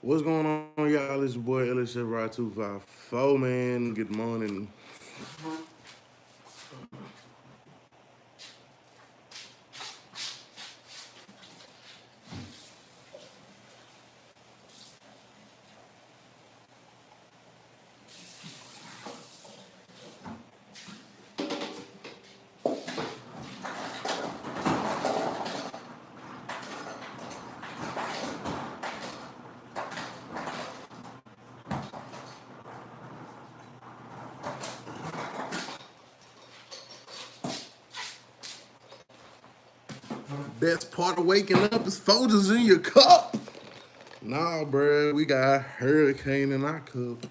What's going on, y'all? It's your boy LSF Ride 254, man. Good morning. Best part of waking up is Folgers in your cup. Nah, bruh, we got hurricane in our cup.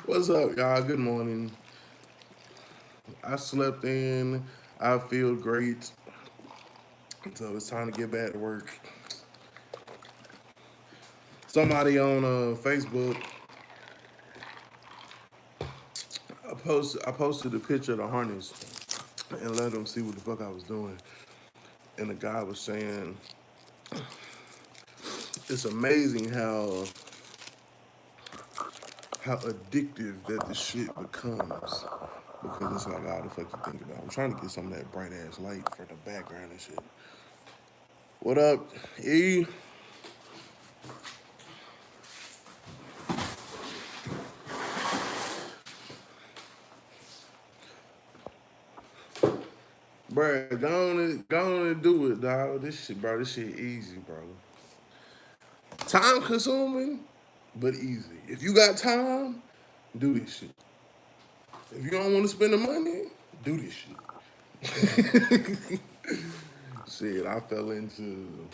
What's up, y'all? Good morning. I slept in. I feel great. So it's time to get back to work. Somebody on Facebook, I posted a picture of the harness and let them see what the fuck I was doing. And the guy was saying, it's amazing how addictive that the shit becomes because it's like all the fuck you think about. I'm trying to get some of that bright ass light for the background and shit. What up, E? Bruh, go on and do it, dog. This shit easy, bro. Time consuming, but easy. If you got time, do this shit. If you don't want to spend the money, do this shit. Shit, I fell into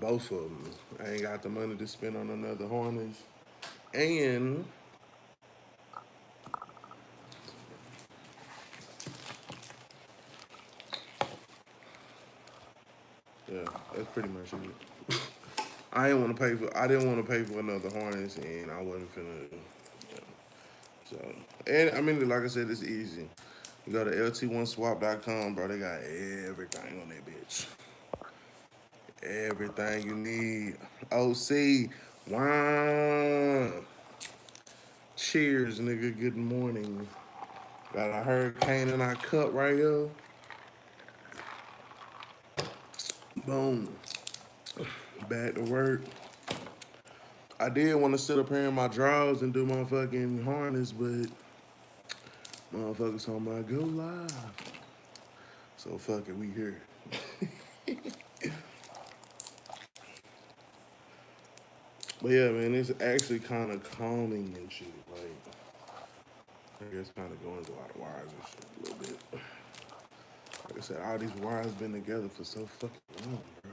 both of them. I ain't got the money to spend on another harness, and yeah, that's pretty much it. I didn't want to pay for another harness, and I wasn't finna. Yeah. So, and I mean, like I said, it's easy. You go to lt1swap.com, bro. They got everything on that bitch. Everything you need. OC, wow. Cheers, nigga. Good morning. Got a hurricane in our cup right here. Boom. Back to work. I did want to sit up here in my drawers and do my fucking harness, but motherfuckers talking about go live. So fuck it, we here. But yeah, man, it's actually kind of calming and shit. Like, I guess kind of going through a lot of wires and shit a little bit. Like I said, all these wires been together for so fucking long, bro.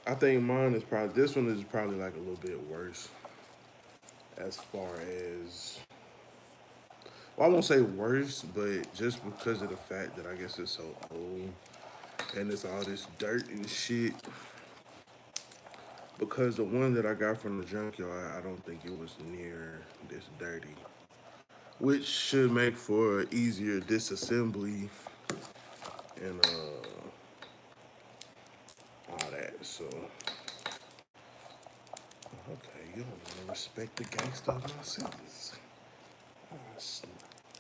I think mine is probably, this one is probably like a little bit worse as far as, well, I won't say worse, but just because of the fact that I guess it's so old and it's all this dirt and shit. Because the one that I got from the junkyard, I don't think it was near this dirty, which should make for easier disassembly and all that. So, okay, you don't want to respect the gangster of my sentence. I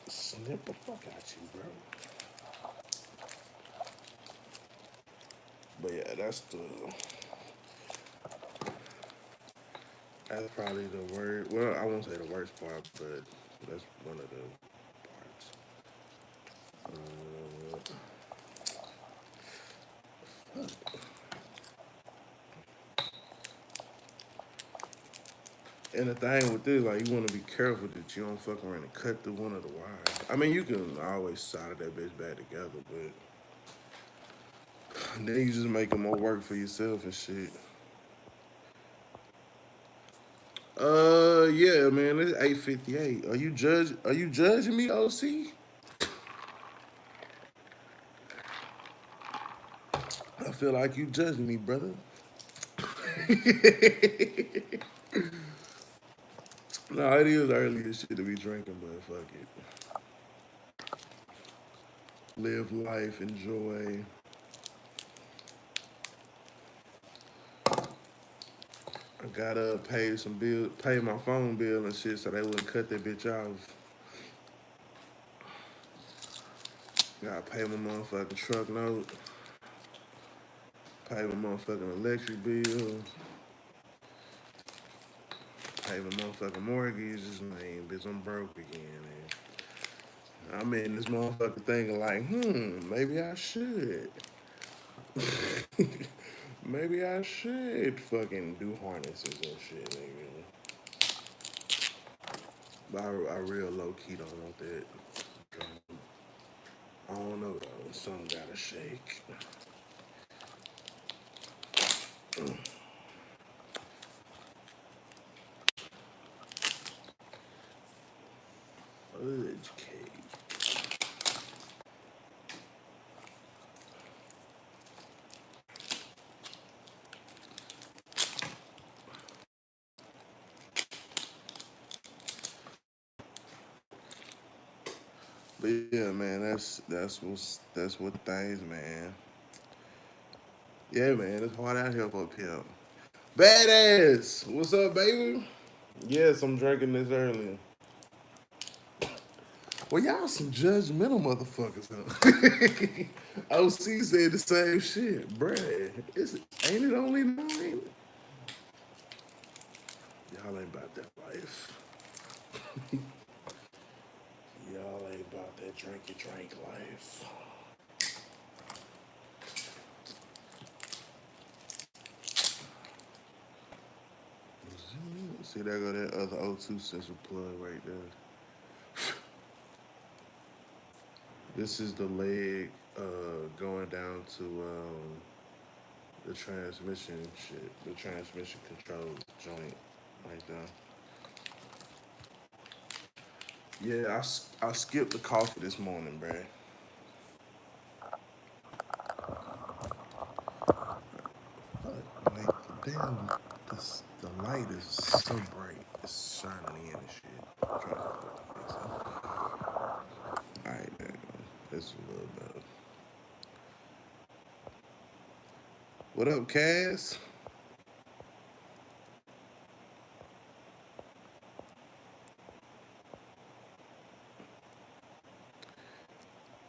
snip the fuck out you, bro. But yeah, that's probably the word. Well, I won't say the worst part, but that's one of the parts. And the thing with this, like, you want to be careful that you don't fuck around and cut through one of the wires. I mean, you can always solder that bitch back together, but then you just making more work for yourself and shit. Yeah, man, it's 8:58. Are you judging me, OC? I feel like you judging me, brother. No, it is early as shit to be drinking, but fuck it. Live life, enjoy. I gotta pay some bill, pay my phone bill and shit, so they wouldn't cut that bitch off. Gotta pay my motherfucking truck note, pay my motherfucking electric bill, pay my motherfucking mortgage. Just man, bitch, I'm broke again. And I'm in this motherfucker thinking like, maybe I should. Maybe I should fucking do harnesses and shit, nigga. But I real low key don't want that. I don't know though. Something gotta shake. Fudge cake. But yeah, man, that's what things, man. Yeah, man, it's hard out here for a pimp. Badass, what's up, baby? Yes, I'm drinking this early. Well, y'all some judgmental motherfuckers, huh? OC said the same shit, bruh. Ain't it only 9? Y'all ain't about that life. Y'all ain't about that drink life. See, there go that other O2 sensor plug right there. This is the leg going down to the transmission shit, the transmission control joint right there. Yeah, I skipped the coffee this morning, bruh. Fuck, like, damn, the light is so bright. It's shining in and shit. I'm trying to fucking fix it. Alright, there you go. It's a little better. What up, Cass?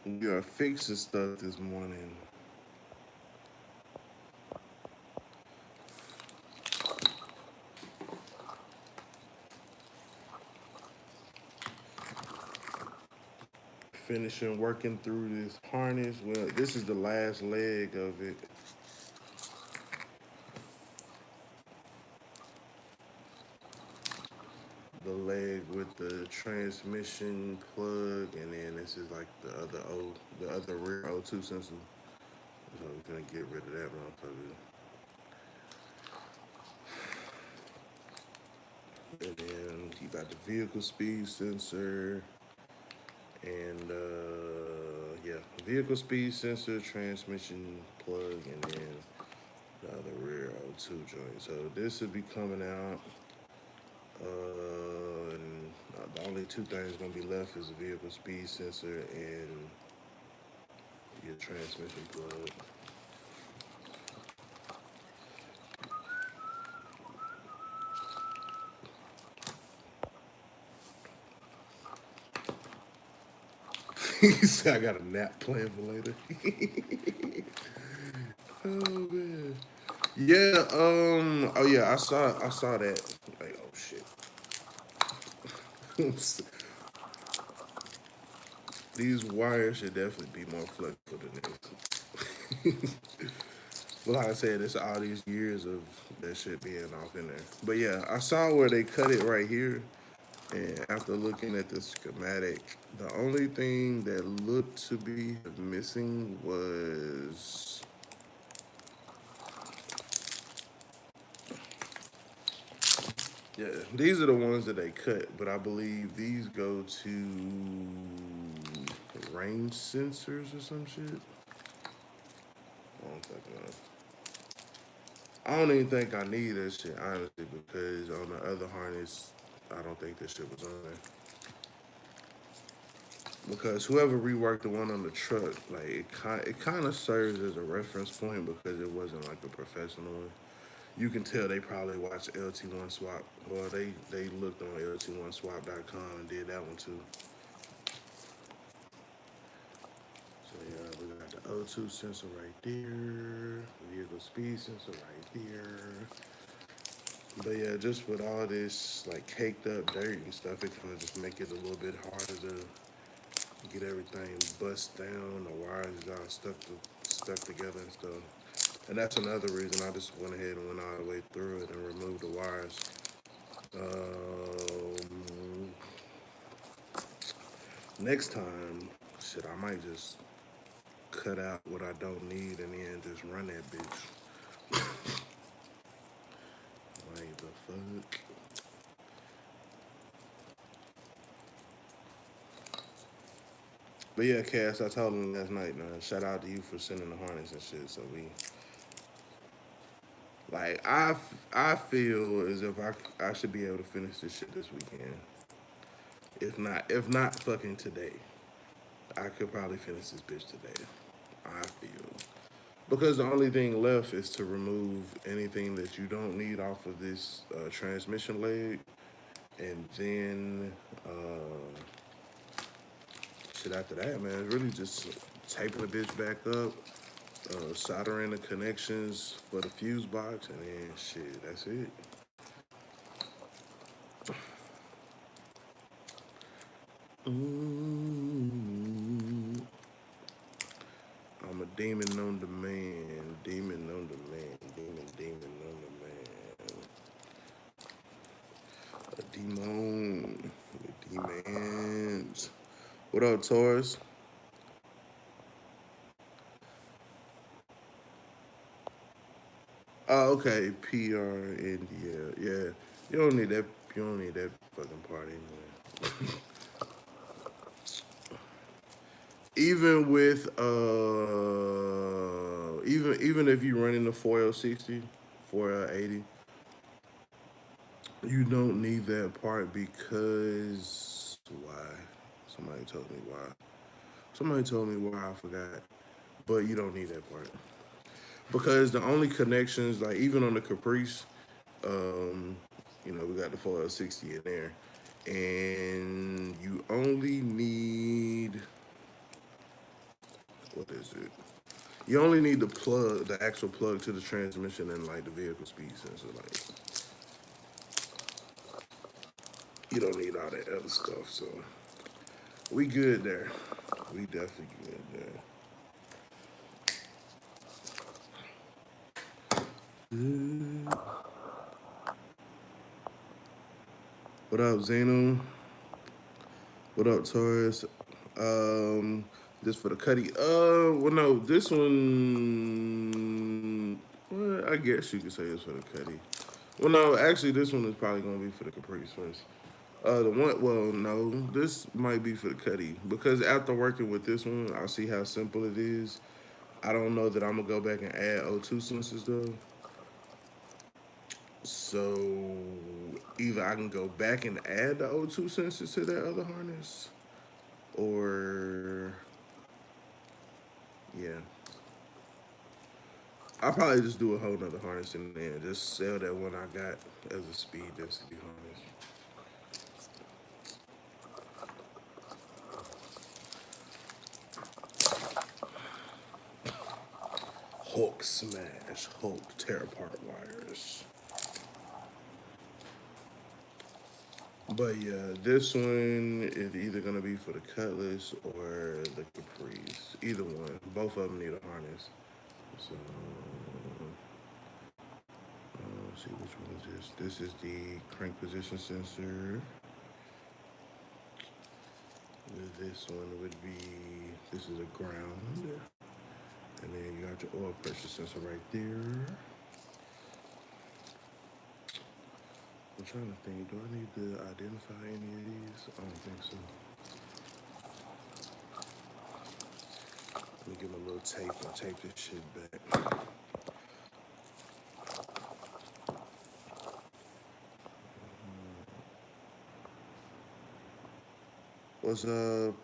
We are fixing stuff this morning. Finishing working through this harness. Well, this is the last leg of it. The leg with the transmission plug, and then this is like the other rear O2 sensor. So we're gonna get rid of that motherfucker. And then you got the vehicle speed sensor, and yeah, vehicle speed sensor, transmission plug, and then the other rear O2 joint. So this will be coming out. And the only two things gonna be left is the vehicle speed sensor and your transmission plug. He said I got a nap plan for later. Oh man. Yeah, oh yeah, I saw that. Like, oh shit. These wires should definitely be more flexible than this. But like I said, it's all these years of that shit being off in there. But yeah, I saw where they cut it right here. And after looking at the schematic, the only thing that looked to be missing was, yeah, these are the ones that they cut, but I believe these go to range sensors or some shit. I don't fucking know. I don't even think I need that shit, honestly, because on the other harness, I don't think this shit was on there. Because whoever reworked the one on the truck, like it kind of serves as a reference point because it wasn't like a professional one. You can tell they probably watched LT1 Swap. Well, they looked on LT1Swap.com and did that one too. So yeah, we got the O2 sensor right there, vehicle speed sensor right there. But yeah, just with all this like caked up dirt and stuff, it kind of just make it a little bit harder to get everything bust down. The wires is all stuck together and stuff. And that's another reason I just went ahead and went all the way through it and removed the wires. Um, Next time, shit, I might just cut out what I don't need and then just run that bitch. Like the fuck. But yeah, Cass, I told him last night, man. Shout out to you for sending the harness and shit. So we, like, I feel as if I should be able to finish this shit this weekend. If not fucking today, I could probably finish this bitch today. I feel because the only thing left is to remove anything that you don't need off of this transmission leg, and then shit after that, man. It's really just taping the bitch back up, soldering the connections for the fuse box, and then shit, that's it. Mm, I'm a demon on demand, demon on demand, demon on demand. A demon, demons. What up, Taurus? Oh, okay. PRNDL. Yeah. You don't need that. You don't need that fucking part anyway. Even with even if you run in the 4060, 4080, you don't need that part because why? Somebody told me why. Somebody told me why, I forgot. But you don't need that part. Because the only connections, like even on the Caprice, um, we got the 4060 in there. And you only need, what is it? You only need the plug, the actual plug to the transmission and like the vehicle speed sensor. Like you don't need all that other stuff. So we good there. We definitely good there. What up, Zeno? What up, Taurus? Um, this for the Cuddy. Well, no, this one. Well, I guess you could say it's for the Cuddy. Well, no, actually, this one is probably gonna be for the Caprice first. The one, well, no, this might be for the Cuddy because after working with this one, I see how simple it is. I don't know that I'm gonna go back and add O2 sensors though. So either I can go back and add the O2 sensors to that other harness, or yeah, I'll probably just do a whole nother harness in there. Just sell that one I got as a speed density harness. Hulk smash, Hulk tear apart wires. But yeah, this one is either gonna be for the Cutlass or the Caprice. Either one. Both of them need a harness. So let's see which one is this. This is the crank position sensor. This one would be, this is a ground. And then you got your oil pressure sensor right there. I'm trying to think, do I need to identify any of these? I don't think so. Let me give him a little tape and tape this shit back. What's up,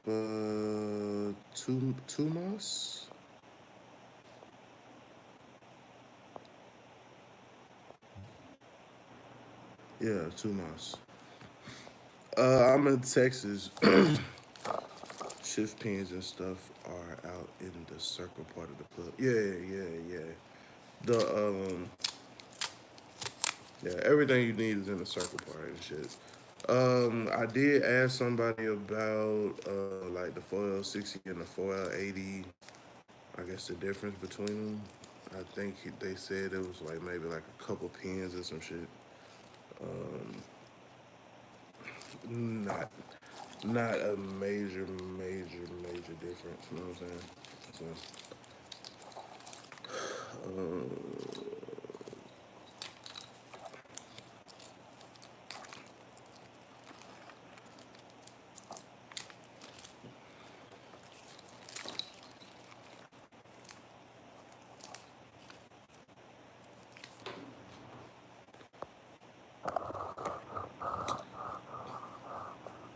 Tumas? Yeah, 2 months. I'm in Texas. Shift pins and stuff are out in the circle part of the club. Yeah, yeah, yeah. The yeah, everything you need is in the circle part and shit. I did ask somebody about like the 4L60 and the 4L80. I guess the difference between them. I think they said it was like maybe like a couple pins or some shit. Um, not not a major difference. You know what I'm saying? So,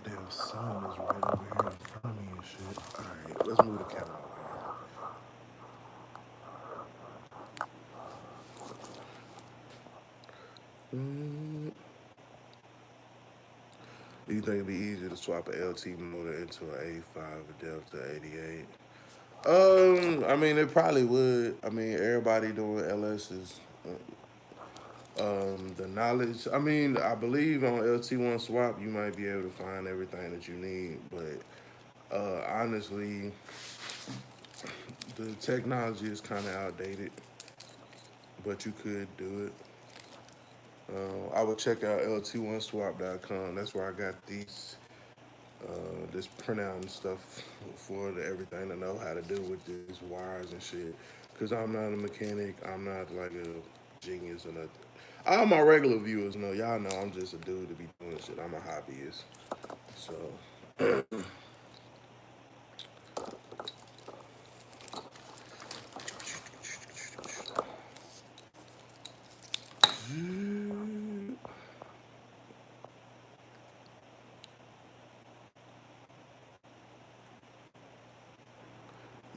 damn sun is right over here in front of me and shit. All right, let's move the camera over here. Do you think it'd be easier to swap an LT motor into an 85 Delta 88? I mean, it probably would. I mean, everybody doing LSs. The knowledge. I mean, I believe on LT1 swap you might be able to find everything that you need, but honestly, the technology is kind of outdated. But you could do it. I would check out lt1swap.com. That's where I got this printout and stuff for everything to know how to do with these wires and shit. Cause I'm not a mechanic. I'm not like a genius or nothing. All my regular viewers know. Y'all know I'm just a dude to be doing shit. I'm a hobbyist. So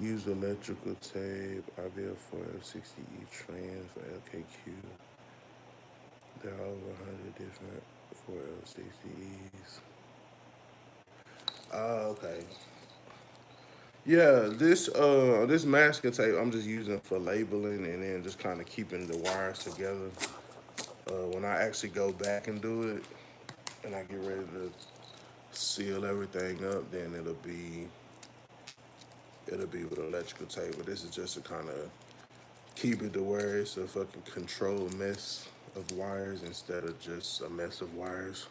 use electrical tape. IBF 4L60E trans for LKQ. There are over 100 different 4L60Es. Okay. Yeah, this masking tape I'm just using for labeling and then just kind of keeping the wires together. When I actually go back and do it, and I get ready to seal everything up, then it'll be with electrical tape. But this is just to kind of keep it to where it's a fucking controlled mess of wires instead of just a mess of wires.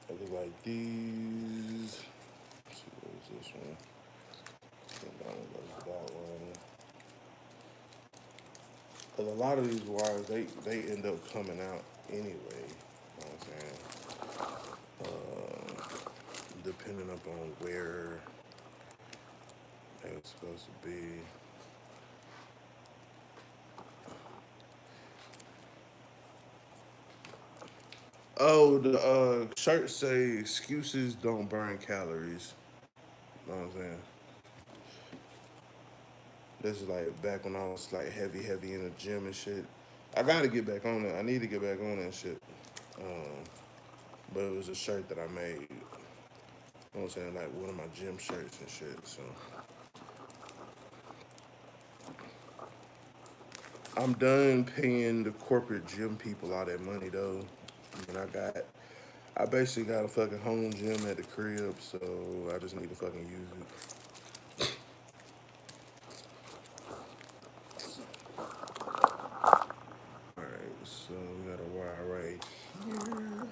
I look like these. Let's see, what is this one? I think that one goes that one. Cause a lot of these wires, they end up coming out anyway. You know what I'm saying? Depending upon where it's supposed to be. Oh, the shirts say excuses don't burn calories. You know what I'm saying? This is like back when I was like heavy in the gym and shit. I gotta get back on it. I need to get back on that shit. Um, but it was a shirt that I made. You know what I'm saying? Like one of my gym shirts and shit. So I'm done paying the corporate gym people all that money though. And I basically got a fucking home gym at the crib, so I just need to fucking use it. All right, so we got a wire right here.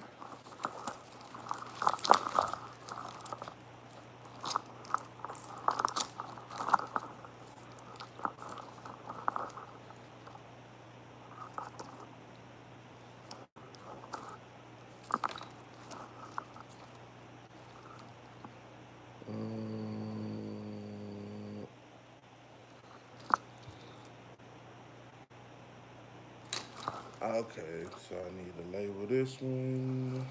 Okay, so I need to label this one.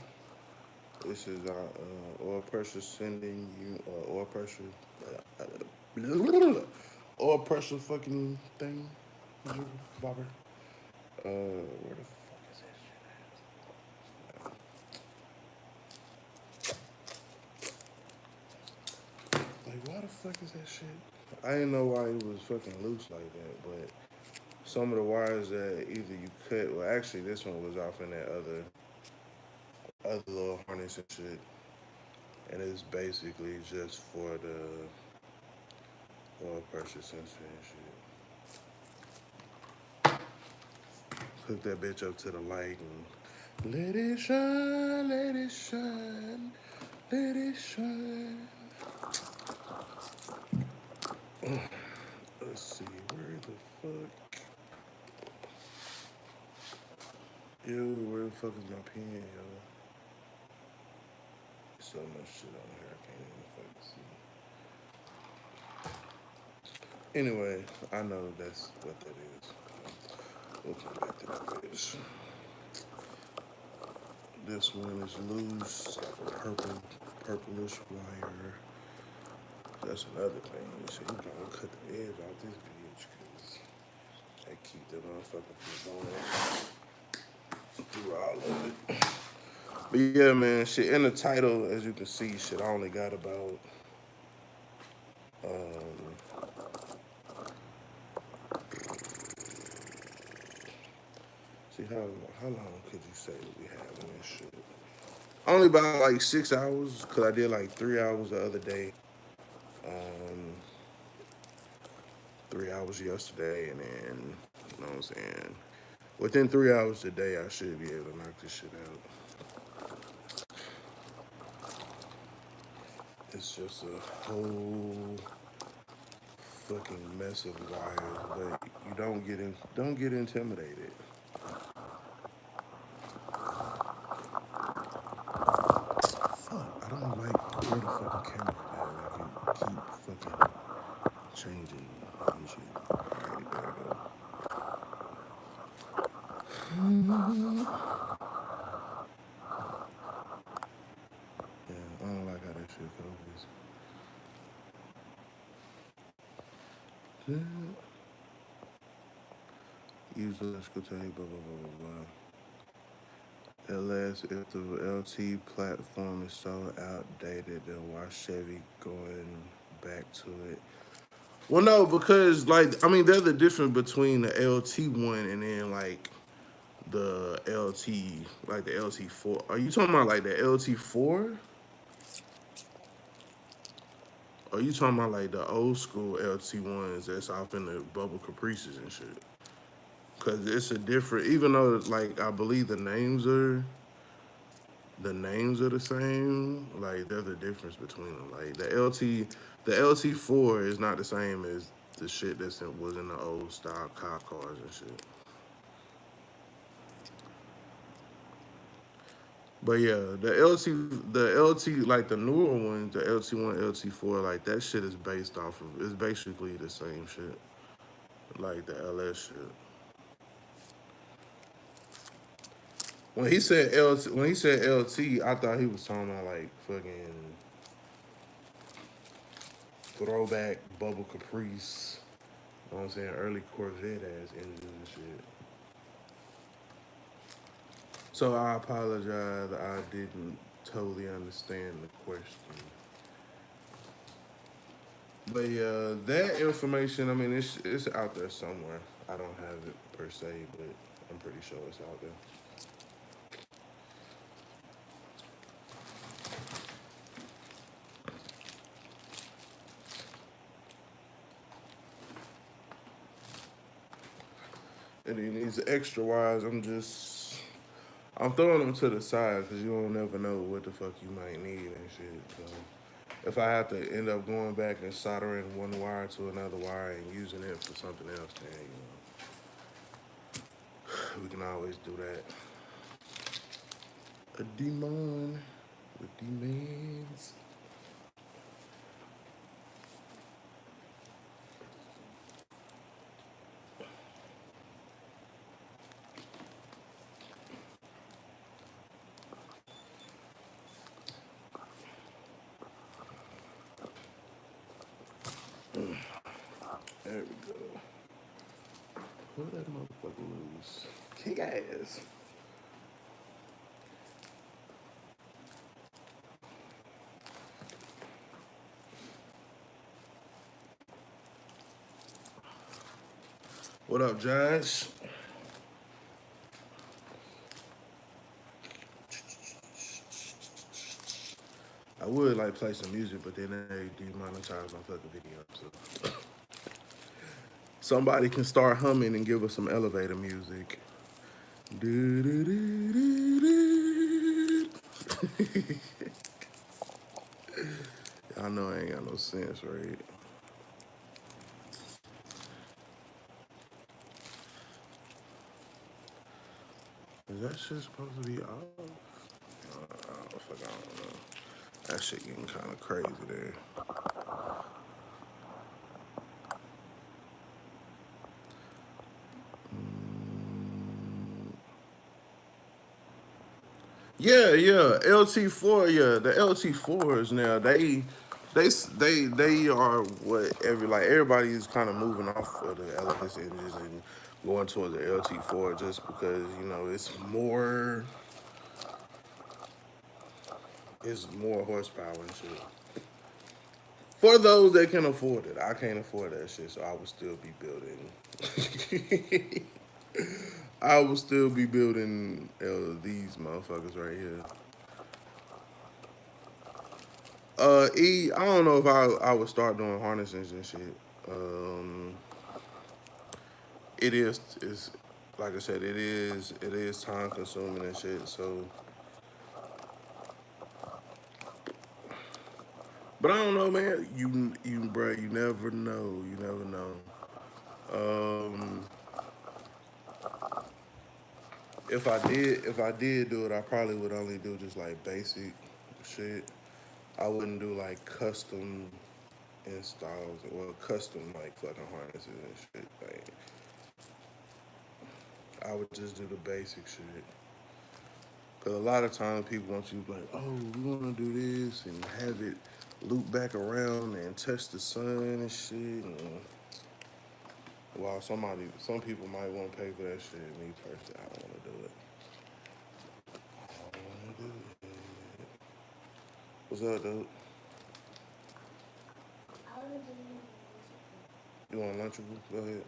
This is our oil pressure sending you oil pressure. Oil pressure fucking thing. Bobber. Where the fuck is that shit? Like, why the fuck is that shit? I didn't know why it was fucking loose like that, but some of the wires that either you cut, well, actually, this one was off in that other little harness and shit, and it's basically just for the oil pressure sensor and shit. Hook that bitch up to the light and let it shine, let it shine, let it shine. Let's see, where the fuck? Ew, where the fuck is my pen, yo? So much shit on here, I can't even fucking see. Anyway, I know that's what that is. We'll come back to that bitch. This one is loose, like a purplish wire. That's another thing. So you gotta cut the edge out this bitch, cause they keep the motherfucker from going through all of it. But yeah, man, shit, in the title, as you can see, shit, I only got about, see, how long could you say that we have in this shit? Only about like 6 hours, because I did like 3 hours the other day, um, 3 hours yesterday, and then, you know what I'm saying? Within 3 hours today, I should be able to knock this shit out. It's just a whole fucking mess of wires, but you don't get intimidated. Fuck, I don't like where the fucking camera at. Like it keep fucking changing and shit. Alright, there we go. Yeah, I don't like how that shit goes. Use electrical tape, blah blah blah blah blah. LS, if the LT platform is so outdated, then why Chevy going back to it? Well, no, because like I mean, there's a difference between the LT one and then like the LT, like the LT4. Are you talking about like the LT4? Or are you talking about like the old school LT ones that's off in the bubble caprices and shit? Cause it's a different, even though like I believe the names are the same. Like there's a difference between them. Like the LT4 is not the same as the shit was in the old style cop cars and shit. But yeah, the LT, like the newer ones, the LT1, LT4, like that shit is based off of. It's basically the same shit, like the LS shit. When he said LT, I thought he was talking about like fucking throwback bubble caprice. You know what I'm saying? Early Corvette ass engines and shit. So I apologize. I didn't totally understand the question. But yeah, that information, I mean, it's out there somewhere. I don't have it per se, but I'm pretty sure it's out there. And then these extra wires, I'm throwing them to the side because you don't never know what the fuck you might need and shit. So if I have to end up going back and soldering one wire to another wire and using it for something else, then we can always do that. A demon with demands. There we go. Pull that motherfucker loose. Kick ass. What up, Josh? I would like play some music, but then they demonetize my fucking video. So somebody can start humming and give us some elevator music. Do, do, do, do, do. I know I ain't got no sense, right? Is that shit supposed to be off? Fuck, I don't know. That shit getting kind of crazy there. Yeah. LT4, yeah. The LT4s now, they are what everybody is kind of moving off of the LS engines and going towards the LT4 just because it's more horsepower and shit. For those that can afford it, I can't afford that shit, so I would still be building. I would still be building these motherfuckers right here. I don't know if I would start doing harnessings and shit. Um, it's like I said, it is time consuming and shit. So, but I don't know, man. Bro, you never know. You never know. Um, if I did do it, I probably would only do just like basic shit. I wouldn't do like custom installs or custom like fucking harnesses and shit. Like I would just do the basic shit. Cause a lot of times people want you to be like, oh, we want to do this and have it loop back around and touch the sun and shit. And while some people might want to pay for that shit, me personally, I don't want to do it. I don't want to do it. What's up, dude? You want Lunchable? Go ahead.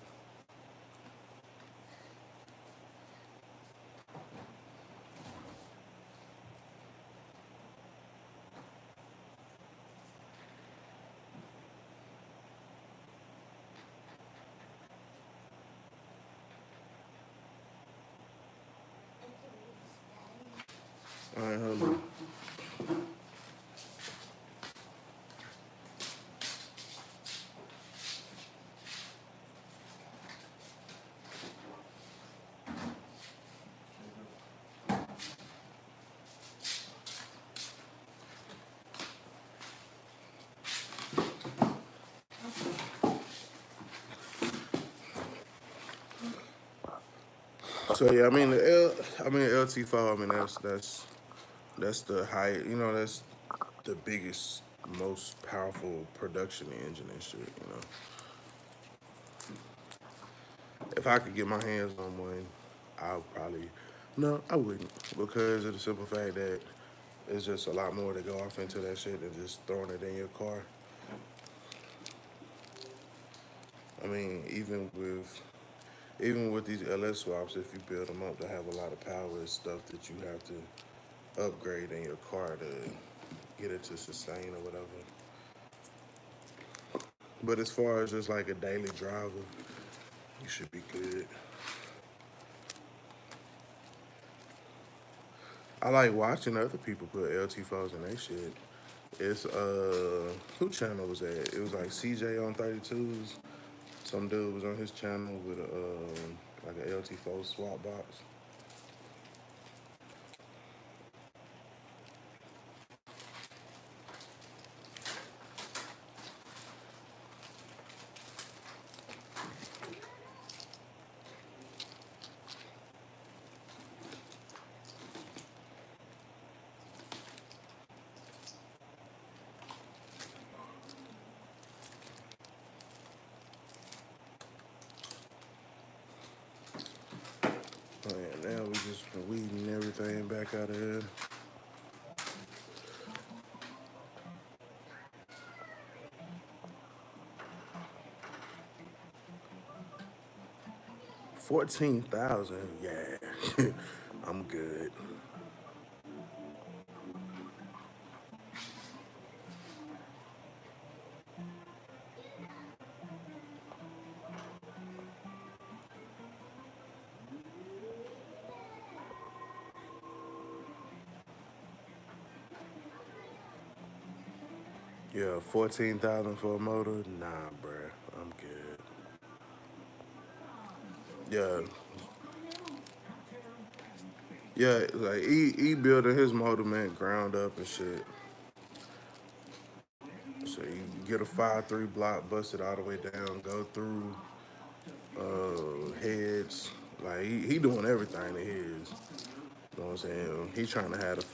All right, hold on. So yeah, LT4. I mean that's the high. That's the biggest, most powerful production engine and shit. If I could get my hands on one, I'll probably. No, I wouldn't because of the simple fact that it's just a lot more to go off into that shit than just throwing it in your car. I mean, even with these LS swaps, if you build them up to have a lot of power, it's stuff that you have to upgrade in your car to get it to sustain or whatever. But as far as just like a daily driver, you should be good. I like watching other people put LT4s in their shit. It's who channel was that? It was like CJ on 32s. Some dude was on his channel with a like an LT4 swap box. Weeding everything back out of here. $14,000. Yeah, I'm good. Yeah, 14,000 for a motor. Nah, bruh, I'm good. Yeah, yeah. Like he building his motor man ground up and shit. So you get a 5-3 block, bust it all the way down, go through heads. Like he doing everything to his. You know what I'm saying? He trying to have the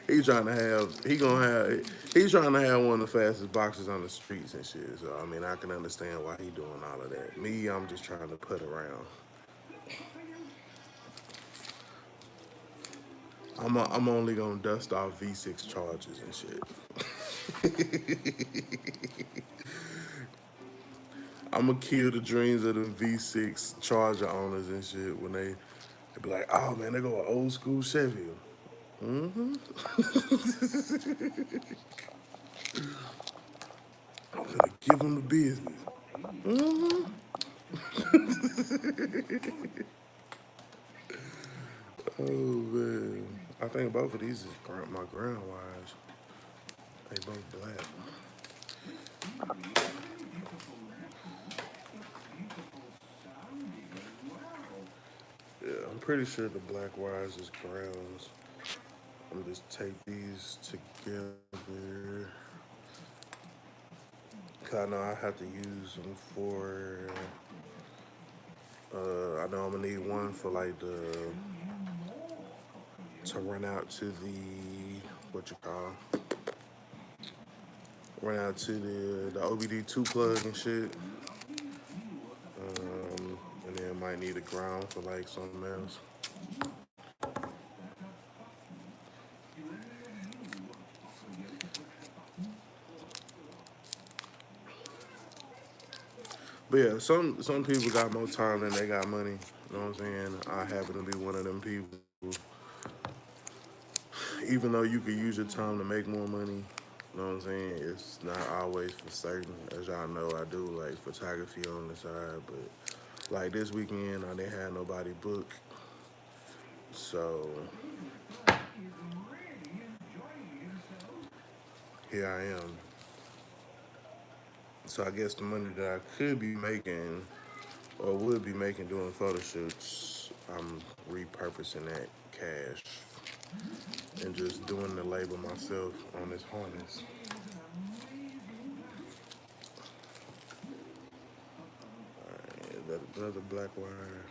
he trying to have he gonna have he's trying to have one of the fastest boxers on the streets and shit. So I mean I can understand why he doing all of that. Me, I'm just trying to put around. I'm only gonna dust off V6 charges and shit. I'm gonna kill the dreams of the V6 Charger owners and shit when they be like, oh man, they go an old school Chevy. I'm gonna give them the business. Oh man, I think both of these is my ground wires. They both black. Yeah, I'm pretty sure the black wires is grounds. I'm just take these together. Cause I know I have to use them for. I know I'm gonna need one for like the to run out to the what you call run out to the OBD2 plug and shit. And then might need a ground for like something else. But yeah, some people got more time than they got money. You know what I'm saying? I happen to be one of them people. Even though you could use your time to make more money, you know what I'm saying? It's not always for certain. As y'all know, I do like photography on the side, but like this weekend, I didn't have nobody book, so here I am. So I guess the money that I could be making or would be making doing photo shoots, I'm repurposing that cash and just doing the labor myself on this harness. Yeah, that another black wire.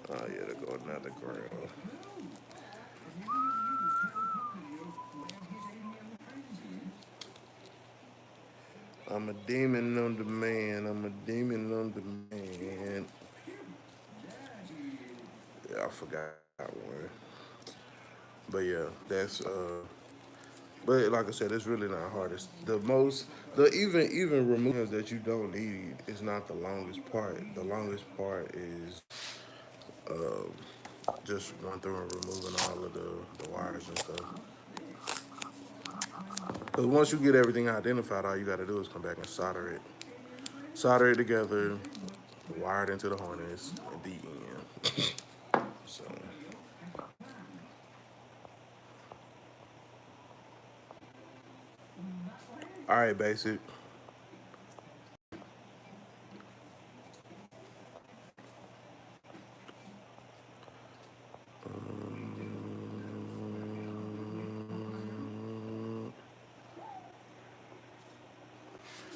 Oh yeah, there go another ground. I'm a demon on demand. I'm a demon on demand. Yeah, I forgot one. But yeah, that's but like I said, it's really not hard. It's the most the even removing that you don't need is not the longest part. The longest part is just going through and removing all of the wires and stuff. Because once you get everything identified, all you got to do is come back and solder it together, wire it into the harness at the end. So, all right, basic.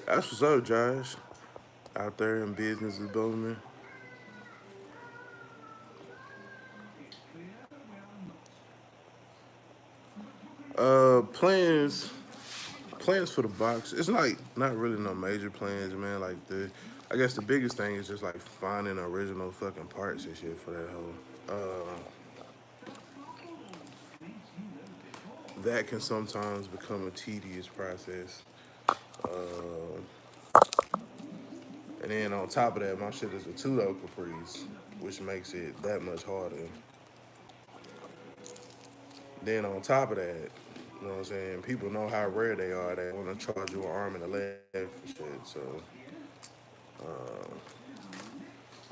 That's what's up, Josh. Out there in business is booming. Plans plans for the box. It's like not really no major plans, man. Like I guess the biggest thing is just like finding original fucking parts and shit for that whole. That can sometimes become a tedious process. Uh, and then on top of that, my shit is a two-door Caprice, which makes it that much harder. Then on top of that, you know what I'm saying? People know how rare they are. They want to charge you an arm and a leg for shit. So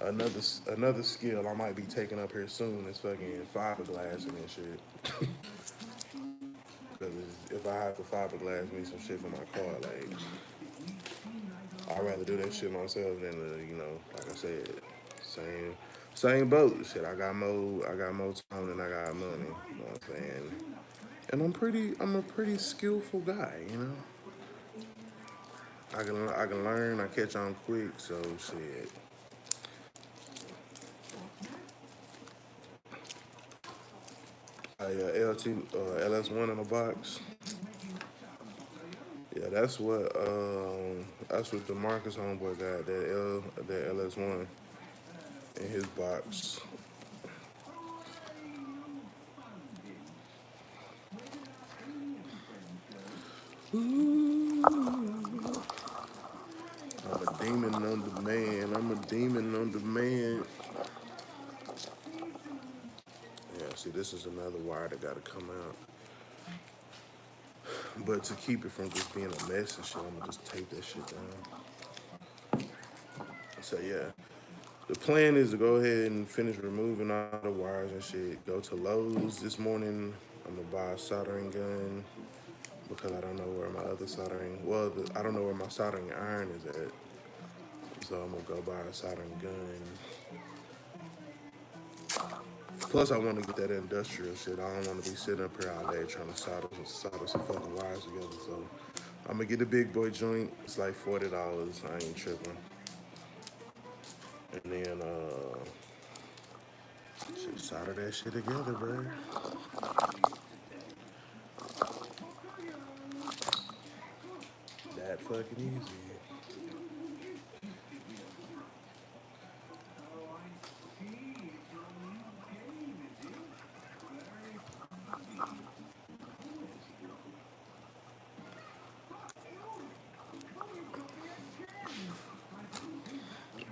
another skill I might be taking up here soon is fucking fiberglass and shit. Because if I have to fiberglass me some shit for my car, like I'd rather do that shit myself than like I said, same same boat. Shit, I got more time than I got money. You know what I'm saying? And I'm a pretty skillful guy. I can learn. I catch on quick. So shit. LT LS1 in a box. Yeah, that's what the Marcus homeboy got, that LS1 in his box. I'm a demon on demand. I'm a demon on demand. Yeah, see, this is another wire that gotta come out. But to keep it from just being a mess and shit, I'm gonna just tape that shit down. So yeah, the plan is to go ahead and finish removing all the wires and shit. Go to Lowe's this morning. I'm gonna buy a soldering gun because I don't know where my other soldering. Well, I don't know where my soldering iron is at. So I'm gonna go buy a soldering gun. Plus, I want to get that industrial shit. I don't want to be sitting up here all day trying to solder some fucking wires together. So I'm gonna get a big boy joint. It's like $40. I ain't tripping. And then shit, solder that shit together, bro. That fucking easy.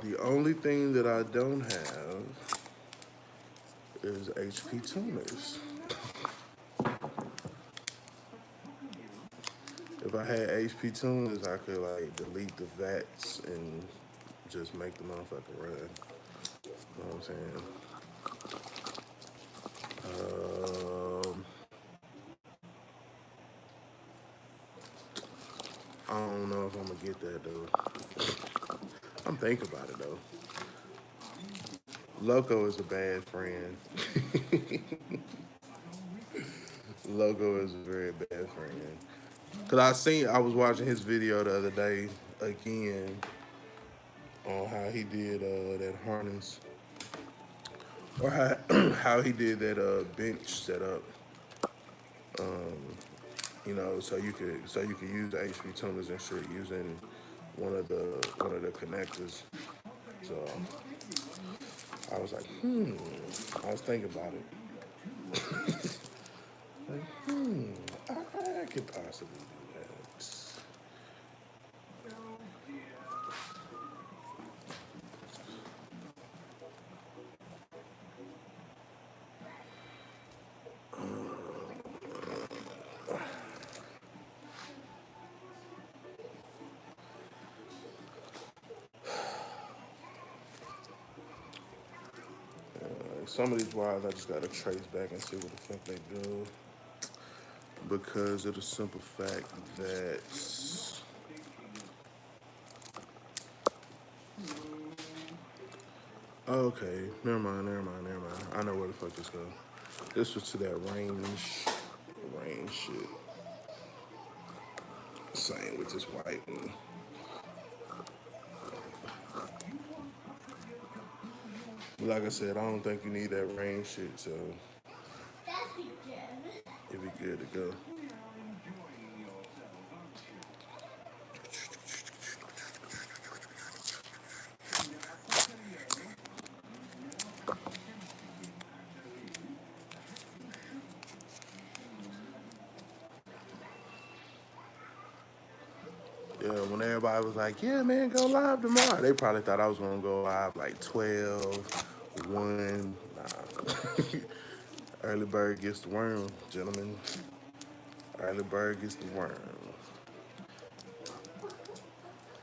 The only thing that I don't have is HP tuners. If I had HP tuners, I could like delete the vats and just make the motherfucker run. You know what I'm saying? Um, I don't know if I'm gonna get that though. I'm thinking about it though. Loco is a bad friend. Loco is a very bad friend. Cause I was watching his video the other day again on how he did that harness, or how he did that bench setup. So you could use the HP tuners and shit using one of the connectors. So I was like, I was thinking about it. Like, I could possibly do that. Some of these wires I just gotta trace back and see what the fuck they do. Because of the simple fact that okay, never mind. I know where the fuck this goes. This was to that range shit. Same with this white one. But like I said, I don't think you need that range shit, so it'd be good to go. Yeah, when everybody was like, yeah, man, go live tomorrow, they probably thought I was going to go live like 12, 1. Nah. Early bird gets the worm, gentlemen. Early bird gets the worm.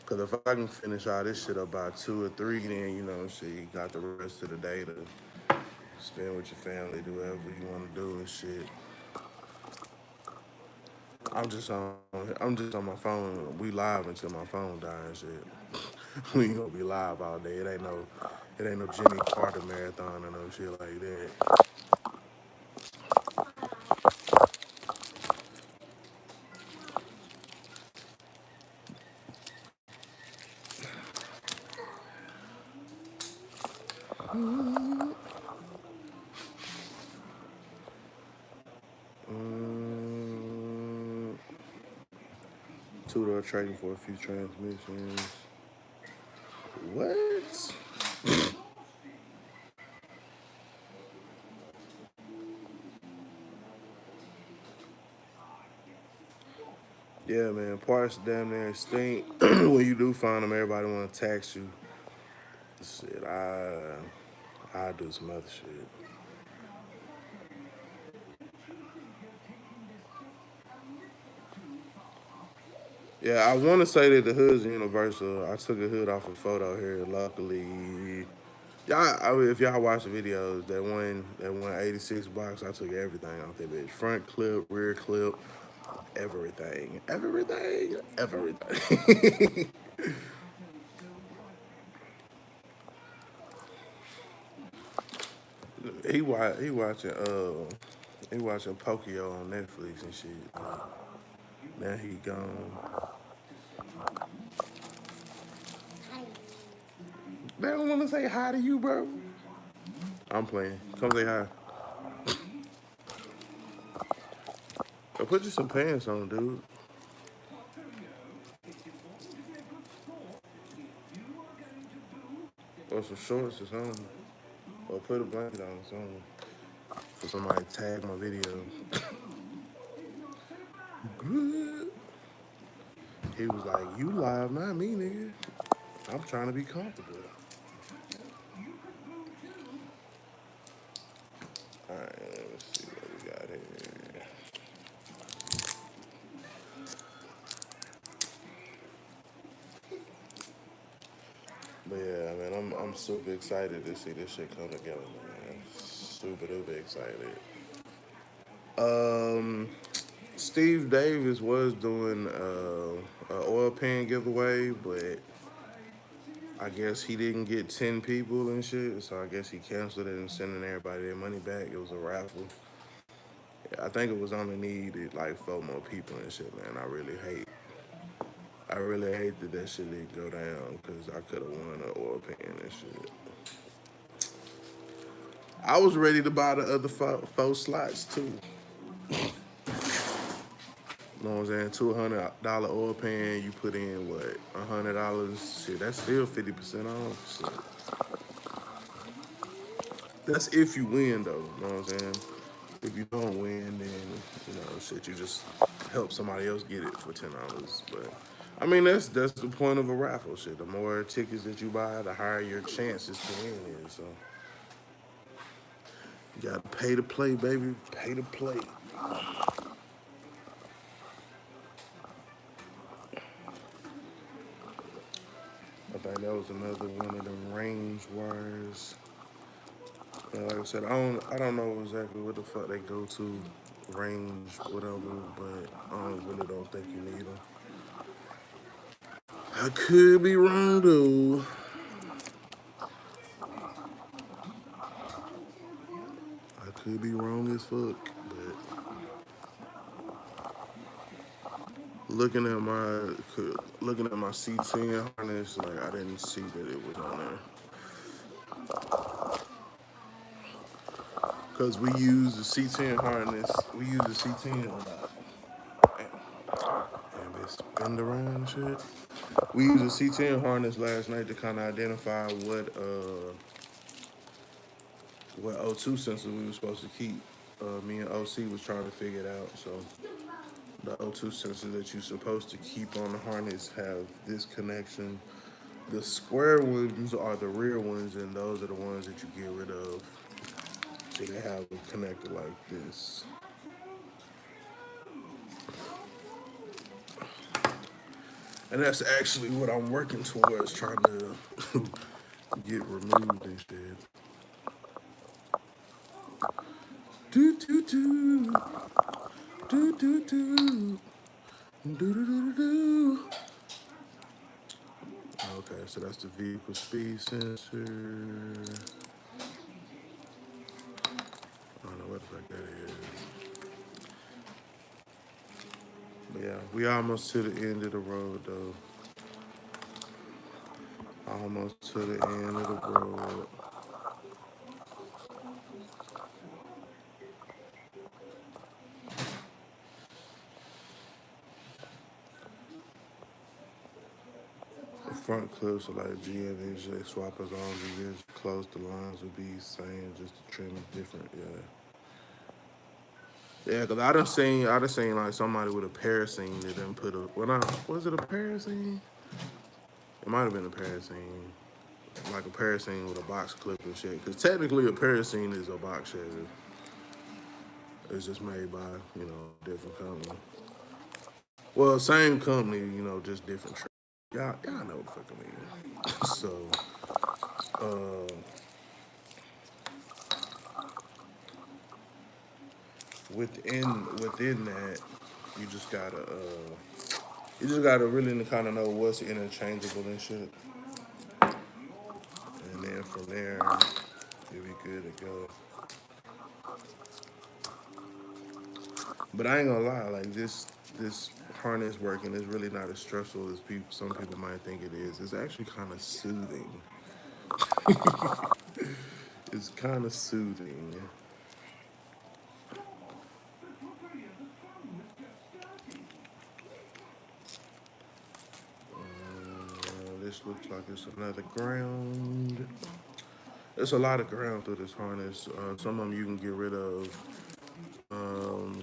Because if I can finish all this shit up by 2 or 3, then, you know, shit, you got the rest of the day to spend with your family, do whatever you want to do and shit. I'm just on my phone. We live until my phone dies and shit. We ain't gonna be live all day. It ain't no Jimmy Carter marathon or no shit like that. Mm, Two-door trading for a few transmissions. What? Yeah, man. Parts damn near stink. When you do find them, everybody want to tax you. Shit, I do some other shit. Yeah, I want to say that the hood's universal. I took a hood off a photo here. Luckily, if y'all watch the videos, that one 86 box, I took everything off that bitch. Front clip, rear clip, everything. he watching Pokio on Netflix and shit. Now he gone. They don't want to say hi to you, bro. I'm playing. Come say hi. Go put you some pants on, dude. Or some shorts or something. Or put a blanket on or something. For somebody to tag my video. He was like, you live, not me, nigga. I'm trying to be comfortable. Alright, let's see what we got here. But yeah, man, I'm super excited to see this shit come together, man. Super duper excited. Um, Steve Davis was doing an oil pan giveaway, but I guess he didn't get 10 people and shit, so I guess he canceled it and sending everybody their money back. It was a raffle. I think it was only needed like 4 more people and shit, man. I really hate that that shit didn't go down because I could have won an oil pan and shit. I was ready to buy the other four slots too. You know what I'm saying? $200 oil pan, you put in what, $100? Shit, that's still 50% off. Shit. That's if you win though, you know what I'm saying? If you don't win, then shit, you just help somebody else get it for $10. But I mean, that's the point of a raffle. Shit, the more tickets that you buy, the higher your chances to win is. So you gotta pay to play, baby. Pay to play. I think that was another one of them range wires. And like I said, I don't know exactly what the fuck they go to, range, whatever, but really don't think you need them. I could be wrong though. I could be wrong as fuck, but looking at my C10 harness, like I didn't see that it was on there. Cause we use the C10 harness. We use the C10 on and it's spin around and shit. We used a C10 harness last night to kind of identify what O2 sensor we were supposed to keep. Me and OC was trying to figure it out. So The O2 sensor that you're supposed to keep on the harness have this connection. The square ones are the rear ones, and those are the ones that you get rid of. So they have them connected like this. And that's actually what I'm working towards, trying to get removed instead. Do do do do do do do do do do. Okay, so that's the vehicle speed sensor. I don't know what the fuck that is. But yeah, we almost to the end of the road though. Almost to the end of the road. The front clips are like G and NJ swap as long as you just close the lines would be same, just the trim is different, yeah. Yeah, cause I done seen like somebody with a parasine that didn't put a, well not, was it a parasine? It might have been a parasine. Like a parasine with a box clip and shit. Cause technically a parasine is a box shaver. It's just made by, you know, different company. Well, same company, you know, just different. Y'all know what the fuck I mean. So, uh, within that, you just gotta really kind of know what's interchangeable and shit, and then from there, you'll be good to go. But I ain't gonna lie, like this harness working is really not as stressful as some people might think it is. It's actually kind of soothing. It's kind of soothing. This looks like it's another ground. There's a lot of ground through this harness. Some of them you can get rid of. Um,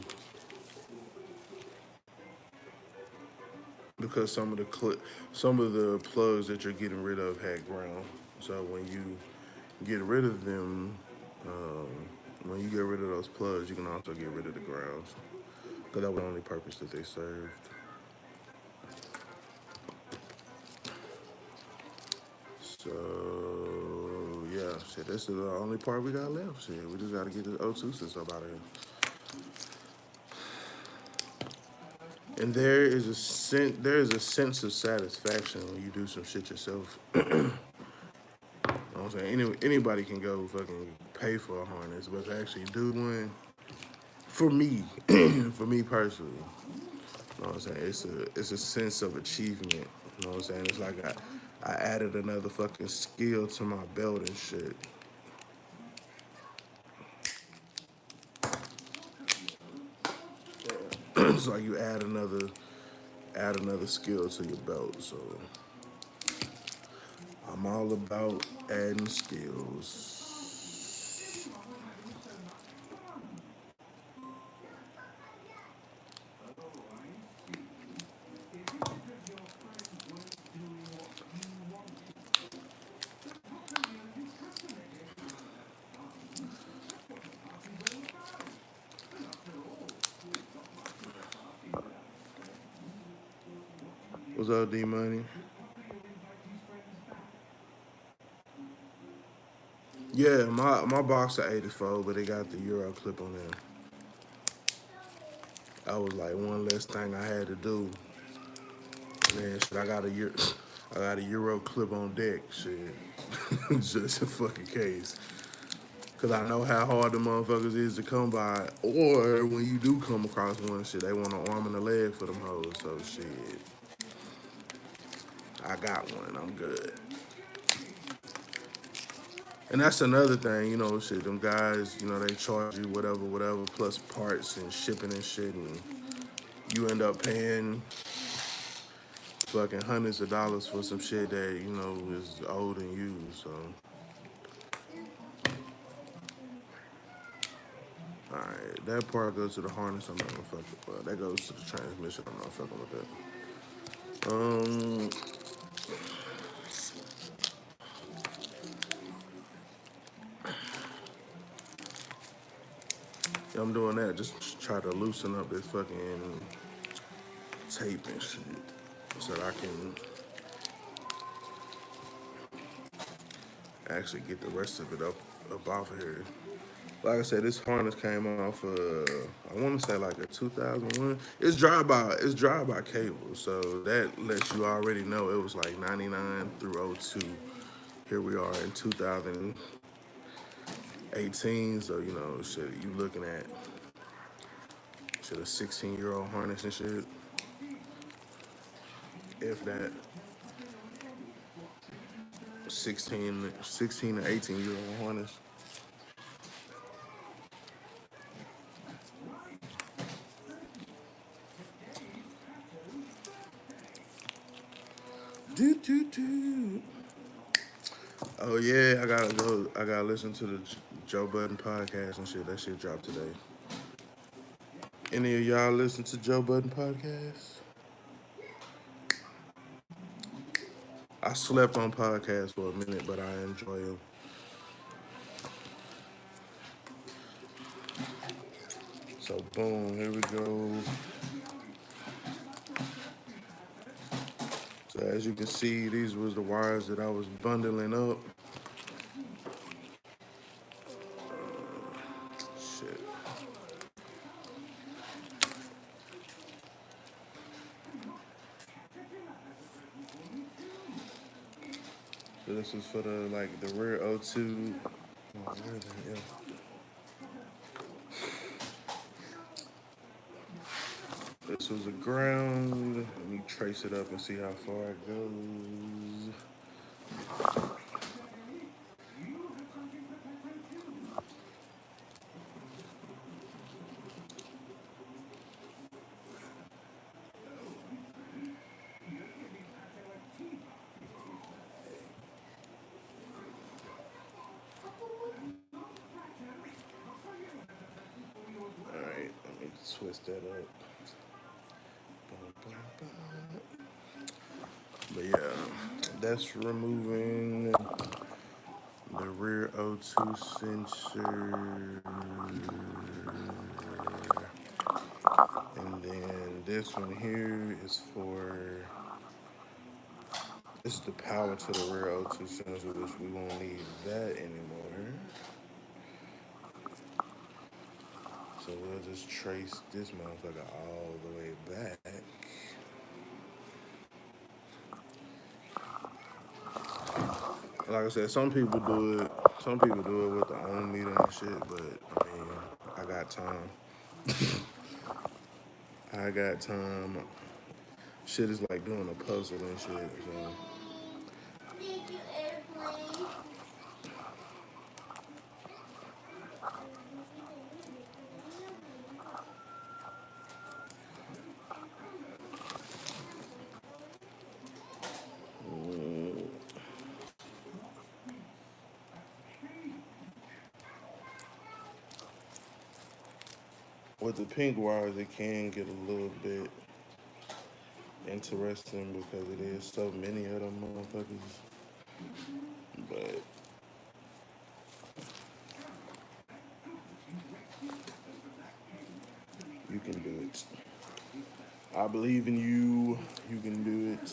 because some of the plugs that you're getting rid of had ground. So when you get rid of them, um, when you get rid of those plugs, you can also get rid of the grounds because that was the only purpose that they served. So yeah, shit, this is the only part we got left. Shit, we just gotta get this O2 system out of here. And there is a sense of satisfaction when you do some shit yourself. You know what I'm saying? Anybody can go fucking pay for a harness, but to actually do one, for me, for me personally, you know what I'm saying? It's a sense of achievement. You know what I'm saying? It's like I added another fucking skill to my belt and shit. It's like you add another skill to your belt. So I'm all about adding skills. What's up, D Money? Yeah, my box are 84, but it got the Euro clip on there. That was like one less thing I had to do. Man, shit, I got a Euro clip on deck. Shit, just a fucking case. Cause I know how hard the motherfuckers is to come by, or when you do come across one, shit, they want an arm and a leg for them hoes. So shit, I got one. I'm good. And that's another thing, you know, shit. Them guys, you know, they charge you whatever, plus parts and shipping and shit, and you end up paying fucking hundreds of dollars for some shit that you know is old and used. So Alright, that part goes to the harness. I'm not gonna fuck with. That goes to the transmission. I'm not fucking with that. Yeah, I'm doing that. Just try to loosen up this fucking tape and shit, so that I can actually get the rest of it up off of here. Like I said, this harness came off. I want to say like a 2001. It's drive by cable, so that lets you already know it was like 99 through '02. Here we are in 2018, so you know, shit, you looking at shit a 16-year-old harness and shit, if that 16 to 18-year-old harness. Do do do. Oh yeah, I gotta go. I gotta listen to the Joe Budden podcast and shit. That shit dropped today. Any of y'all listen to Joe Budden podcast? I slept on podcasts for a minute, but I enjoy them. So boom, here we go. So as you can see, these was the wires that I was bundling up. Shit. So this is for the rear O2. Oh, where the hell? This was a ground. Let me trace it up and see how far it goes. All right, let me twist that up. But yeah, that's removing the rear O2 sensor. And then this one here is this is the power to the rear O2 sensor, which we won't need that anymore. So we'll just trace this motherfucker all the way back. Like I said, some people do it. Some people do it with the ohm meter and shit, but I mean, I got time. I got time. Shit is like doing a puzzle and shit. So. With the pink wires, it can get a little bit interesting because it is so many of them motherfuckers. But you can do it. I believe in you. You can do it.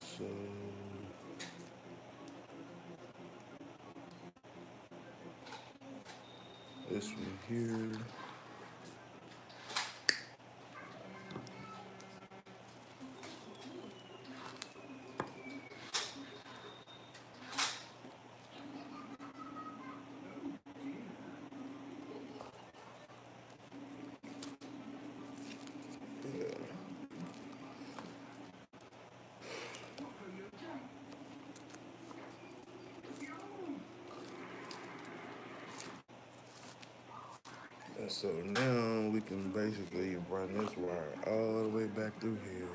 So this one here. So now we can basically run this wire all the way back through here.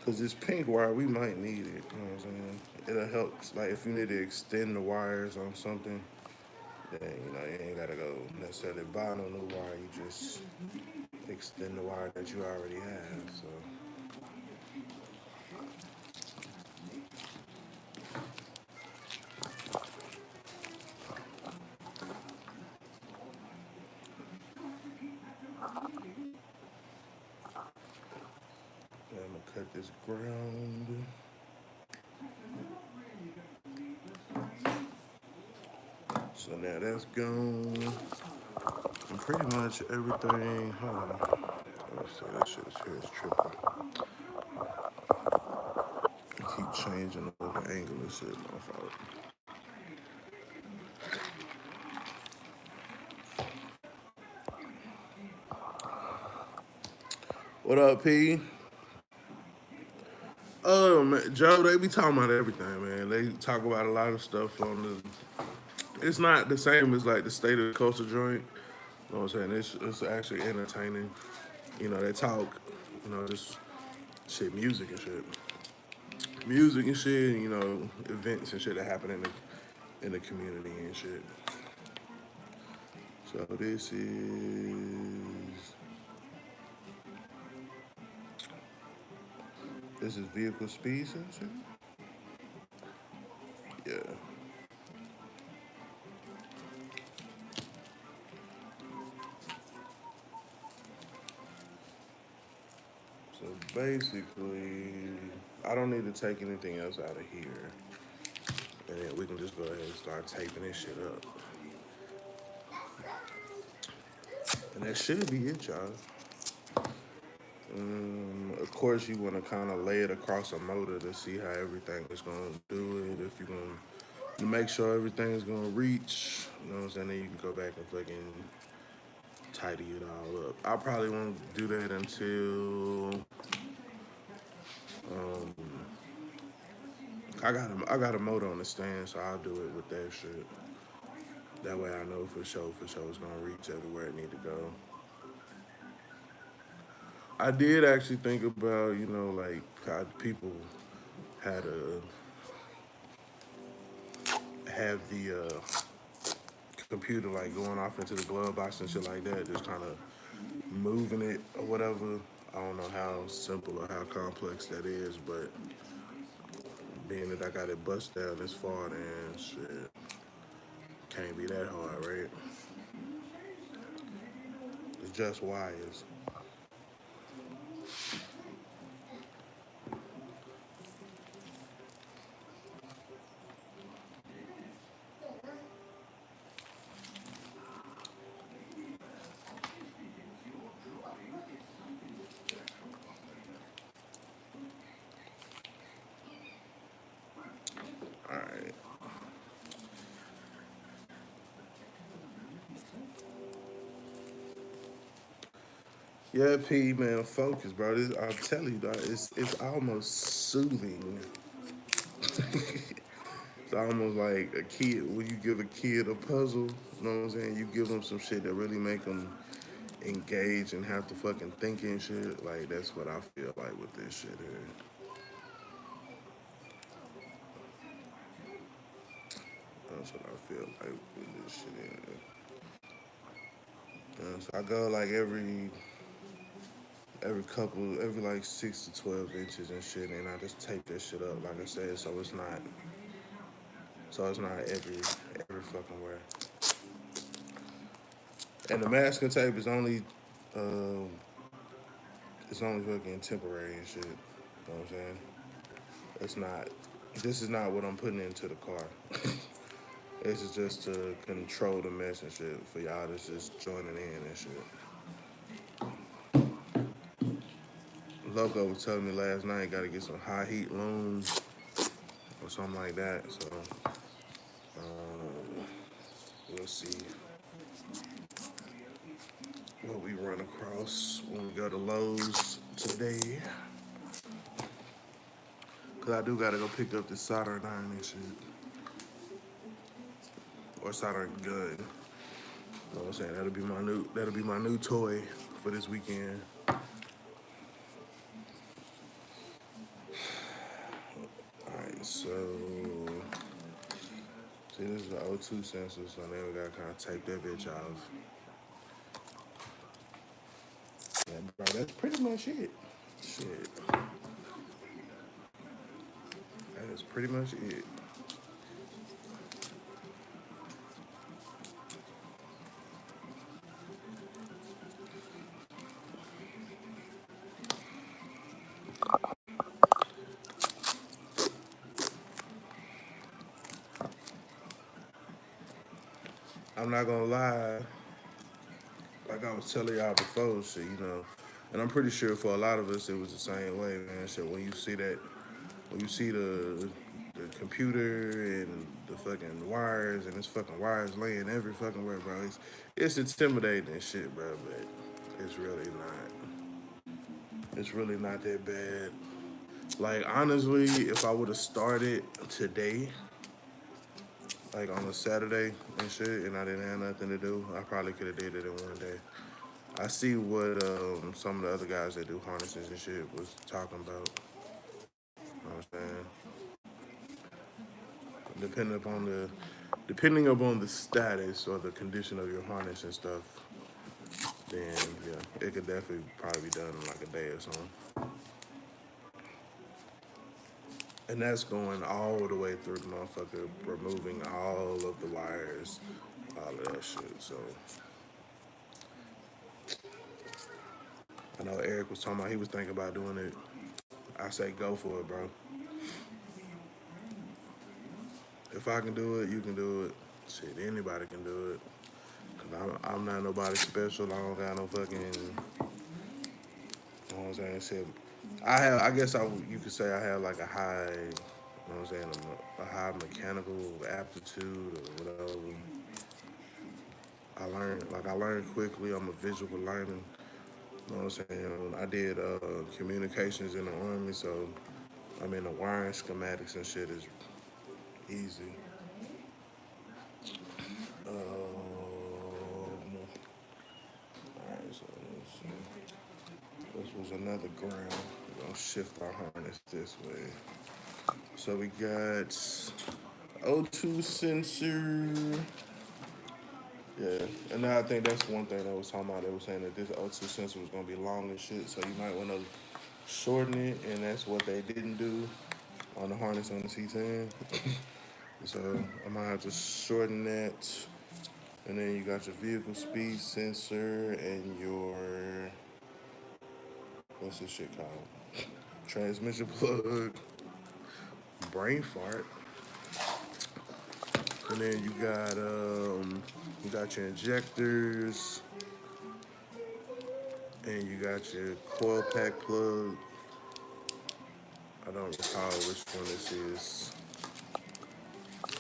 Cause this pink wire, we might need it. You know what I'm saying? It'll help. Like if you need to extend the wires on something, then you ain't gotta go necessarily buy no new wire. You just extend the wire that you already have. So yeah, I'm gonna cut this ground. So now that's gone. And pretty much everything. Hold on. Let's see, that shit is here is tripping. I keep changing the angle and shit. My fault. What up, P? Man, Joe, they be talking about everything, man. They talk about a lot of stuff on the. It's not the same as like the state of the coastal joint. You know what I'm saying? It's actually entertaining. They talk. Just shit, music and shit. Events and shit that happen in the community and shit. So this is vehicle speed sensor. Yeah. So basically, I don't need to take anything else out of here, and then we can just go ahead and start taping this shit up. And that should be it, y'all. Of course, you want to kind of lay it across a motor to see how everything is going to do it. If you're going to make sure everything is going to reach, you know what I'm saying? Then you can go back and fucking tidy it all up. I probably won't do that until I got a motor on the stand, so I'll do it with that shit. That way I know for sure it's gonna reach everywhere it need to go. I did actually think about, like how people had to have the computer like going off into the glove box and shit like that, just kind of moving it or whatever. I don't know how simple or how complex that is, but being that I got it bust down this far, then shit can't be that hard, right? It's just wires. All right. Yeah, P man, focus, bro. I'm telling you, dog, it's almost soothing. It's almost like a kid when you give a kid a puzzle. You know what I'm saying? You give them some shit that really make them engage and have to fucking think and shit. Like that's what I feel like with this shit here. That's what I feel like with this shit here. So I go like every like 6 to 12 inches and shit, and I just tape that shit up, like I said, so it's not every fucking where. And the masking tape is um, it's only fucking temporary and shit. You know what I'm saying? It's not. This is not what I'm putting into the car. This is just to control the mesh and shit for y'all that's just joining in and shit. Loco was telling me last night got to get some high heat looms or something like that. So we'll see what we run across when we go to Lowe's today. I do gotta go pick up this soldering iron and shit. Or soldering gun. You know what I'm saying? That'll be my new toy for this weekend. Alright, so see, this is the O2 sensor, so now we gotta kind of take that bitch off. Yeah, bro, that's pretty much it. Shit, that is pretty much it. I'm not gonna lie, like I was telling y'all before, shit, you know, and I'm pretty sure for a lot of us it was the same way, man. So when you see that, when you see the computer and the fucking wires and this fucking wires laying every fucking where, bro, it's intimidating and shit, bro. But it's really not. It's really not that bad. Like honestly, if I would have started today, like on a Saturday and shit, and I didn't have nothing to do, I probably could have did it in one day. I see what some of the other guys that do harnesses and shit was talking about. You know what I'm saying? Depending upon the depending upon the status or the condition of your harness and stuff, then yeah, it could definitely probably be done in like a day or something. And that's going all the way through the motherfucker, removing all of the wires, all of that shit. So I know Eric was talking about he was thinking about doing it. I say go for it, bro. If I can do it, you can do it. Shit, anybody can do it. Cause I'm not nobody special. I don't got no fucking. You know what I'm saying? Shit. I guess you could say I have like a high. You know what I'm saying? A high mechanical aptitude or whatever. I learned quickly. I'm a visual learner. You know what I'm saying? I did communications in the army, so I mean the wiring schematics and shit is easy. Alright, so let's see. This was another ground. We're gonna shift our harness this way. So we got O2 sensor. Yeah, and now I think that's one thing that was talking about. They were saying that this O2 sensor was gonna be long and shit, so you might want to shorten it, and that's what they didn't do on the harness on the C10. So I might have to shorten that, and then you got your vehicle speed sensor and your what's this shit called? Transmission plug, brain fart, and then you got your injectors, and you got your coil pack plug. I don't recall which one this is,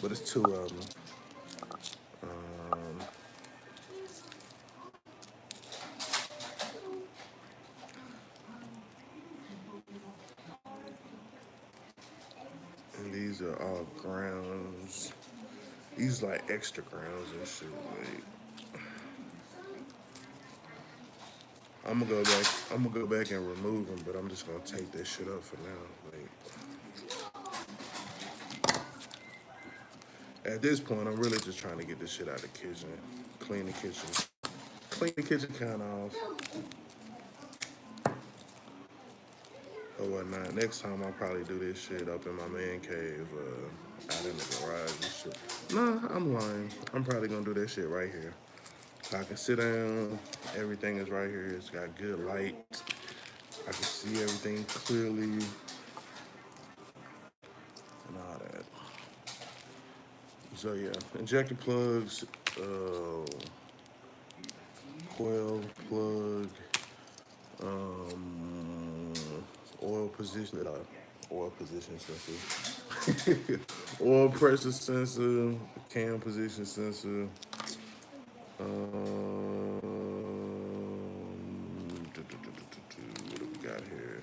but it's two of them. Um, and these are all grounds. These like extra grounds and shit. Like, I'm gonna go back and remove them, but I'm just gonna take that shit up for now. Like, at this point, I'm really just trying to get this shit out of the kitchen, clean the kitchen, clean the kitchen kind of off or whatnot. Next time, I'll probably do this shit up in my man cave, out in the garage and shit. Nah, I'm lying. I'm probably gonna do that shit right here. So I can sit down. Everything is right here. It's got good light. I can see everything clearly and all that. So yeah, injector plugs, coil plug, um, oil position, oil position sensor, oil pressure sensor, cam position sensor. What do we got here?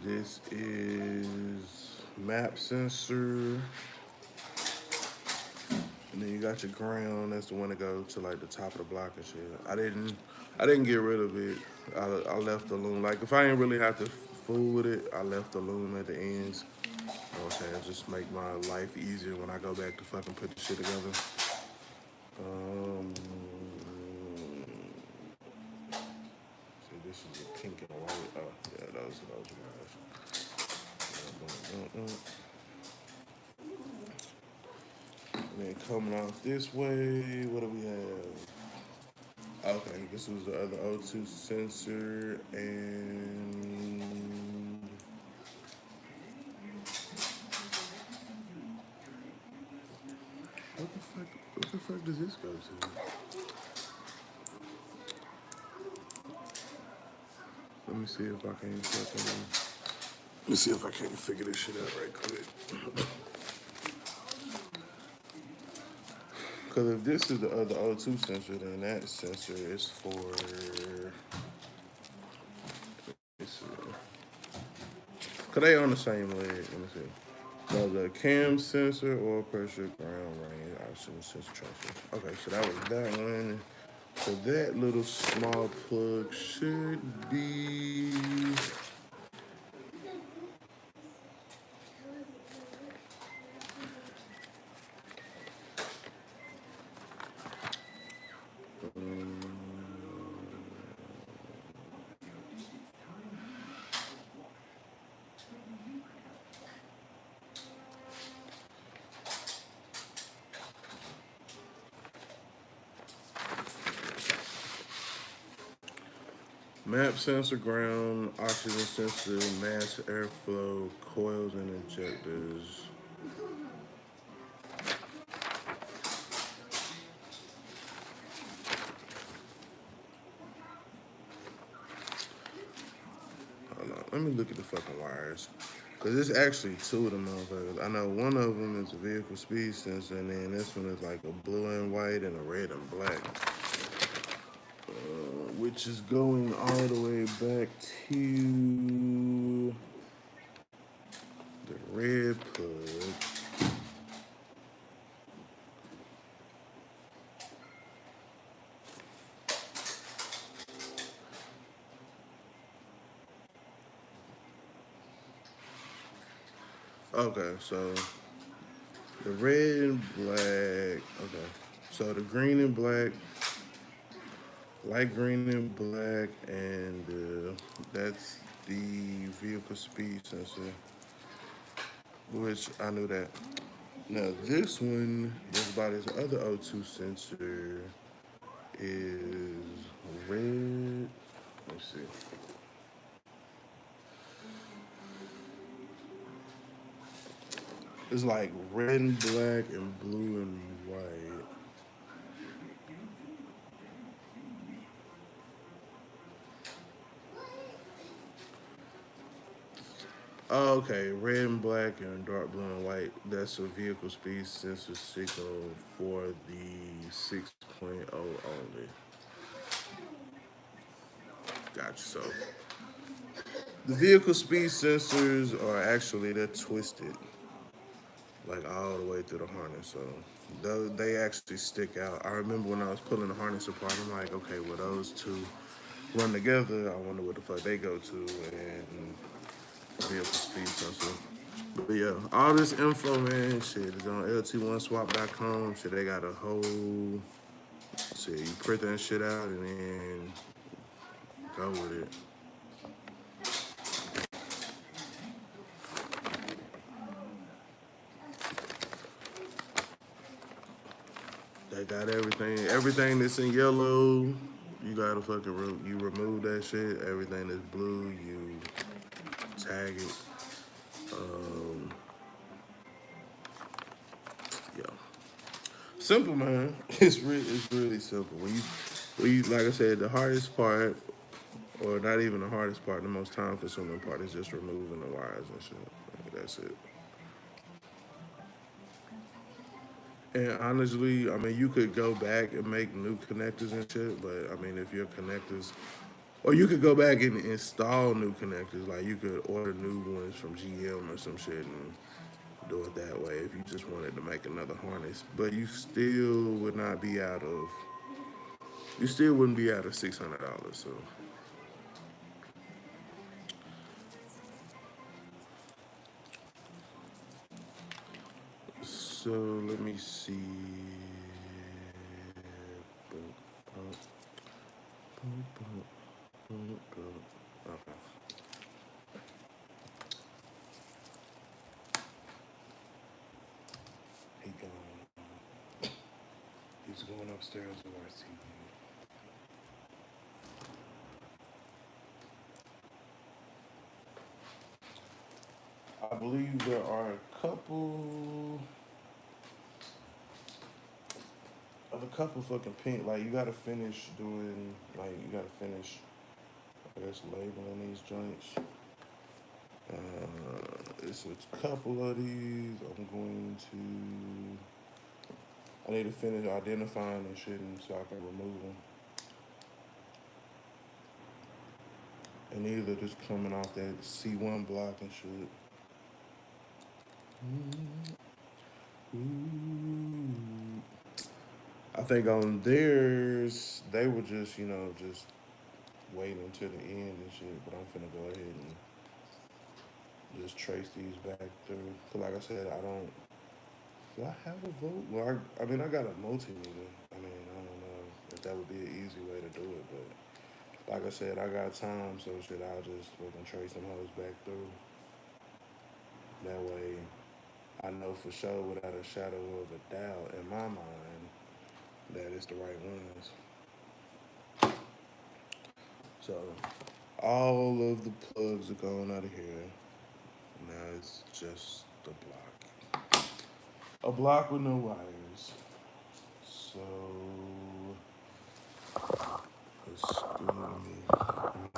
This is map sensor. And then you got your ground. That's the one that goes to like the top of the block and shit. I didn't get rid of it. I left the loom. Like if I didn't really have to fool with it, I left the loom at the ends. You know what I'm saying? Just make my life easier when I go back to fucking put the shit together. Um, see, this is a pink and white. Oh, yeah, those guys. And then coming off this way, what do we have? Okay, this was the other O2 sensor, and what the fuck does this go to? Let me see if I can fucking. Let me see if I can't figure this shit out right quick. Because if this is the other O2 sensor, then that sensor is for. Because they on the same leg. Let me see. So the cam sensor, oil pressure, ground range, oxygen sensor transfer. Okay, so that was that one. So that little small plug should be. Map sensor, ground, oxygen sensor, mass airflow, coils and injectors. Hold on, let me look at the fucking wires. Cause there's actually two of them motherfuckers. I know one of them is a vehicle speed sensor, and then this one is like a blue and white and a red and black. Which is going all the way back to the red plug. Okay, so the red and black. Okay, so the green and black, light green and black, and that's the vehicle speed sensor, which I knew that. Now this one, just by this other O2 sensor, is red. Let's see. It's like red and black and blue and white. Oh, okay, red and black and dark blue and white. That's a vehicle speed sensor signal for the 6.0 only. Gotcha. So the vehicle speed sensors are actually they're twisted like all the way through the harness. So they actually stick out. I remember when I was pulling the harness apart, I'm like, okay, well those two run together. I wonder what the fuck they go to and vehicle speed sensor. But yeah, all this info, man, shit is on lt1swap.com. Shit, they got a whole shit. You print that shit out and then go with it. They got everything. Everything that's in yellow, you gotta fucking you remove that shit. Everything that's blue, you tag it. Um, yeah, simple, man. It's really simple. When you like I said, the hardest part, or not even the hardest part, the most time consuming part is just removing the wires and shit. Like, that's it. And honestly, I mean, you could go back and make new connectors and shit, but I mean, if your connectors Or you could go back and install new connectors. Like you could order new ones from GM or some shit and do it that way if you just wanted to make another harness. But you still would not be out of. You still wouldn't be out of $600. So let me see. Boom, boom, boom, boom, boom, boom. Okay. He gone. He's going upstairs to watch TV. I believe there are a couple fucking pink. Like you gotta finish doing. Like you gotta finish. I guess labeling these joints. It's a couple of these. I'm going to. I need to finish identifying and shit, and so I can remove them. And either just coming off that C1 block and shit. I think on theirs, they were just, just waiting until the end and shit. But I'm finna go ahead and just trace these back through. Cause like I said, I don't. Do I have a vote? Well, I mean, I got a multimeter. I mean, I don't know if that would be an easy way to do it, but like I said, I got time, so shit, I'll just fucking trace them hoes back through. That way, I know for sure without a shadow of a doubt in my mind that it's the right ones. So, all of the plugs are going out of here. Now it's just the block. A block with no wires. So, let me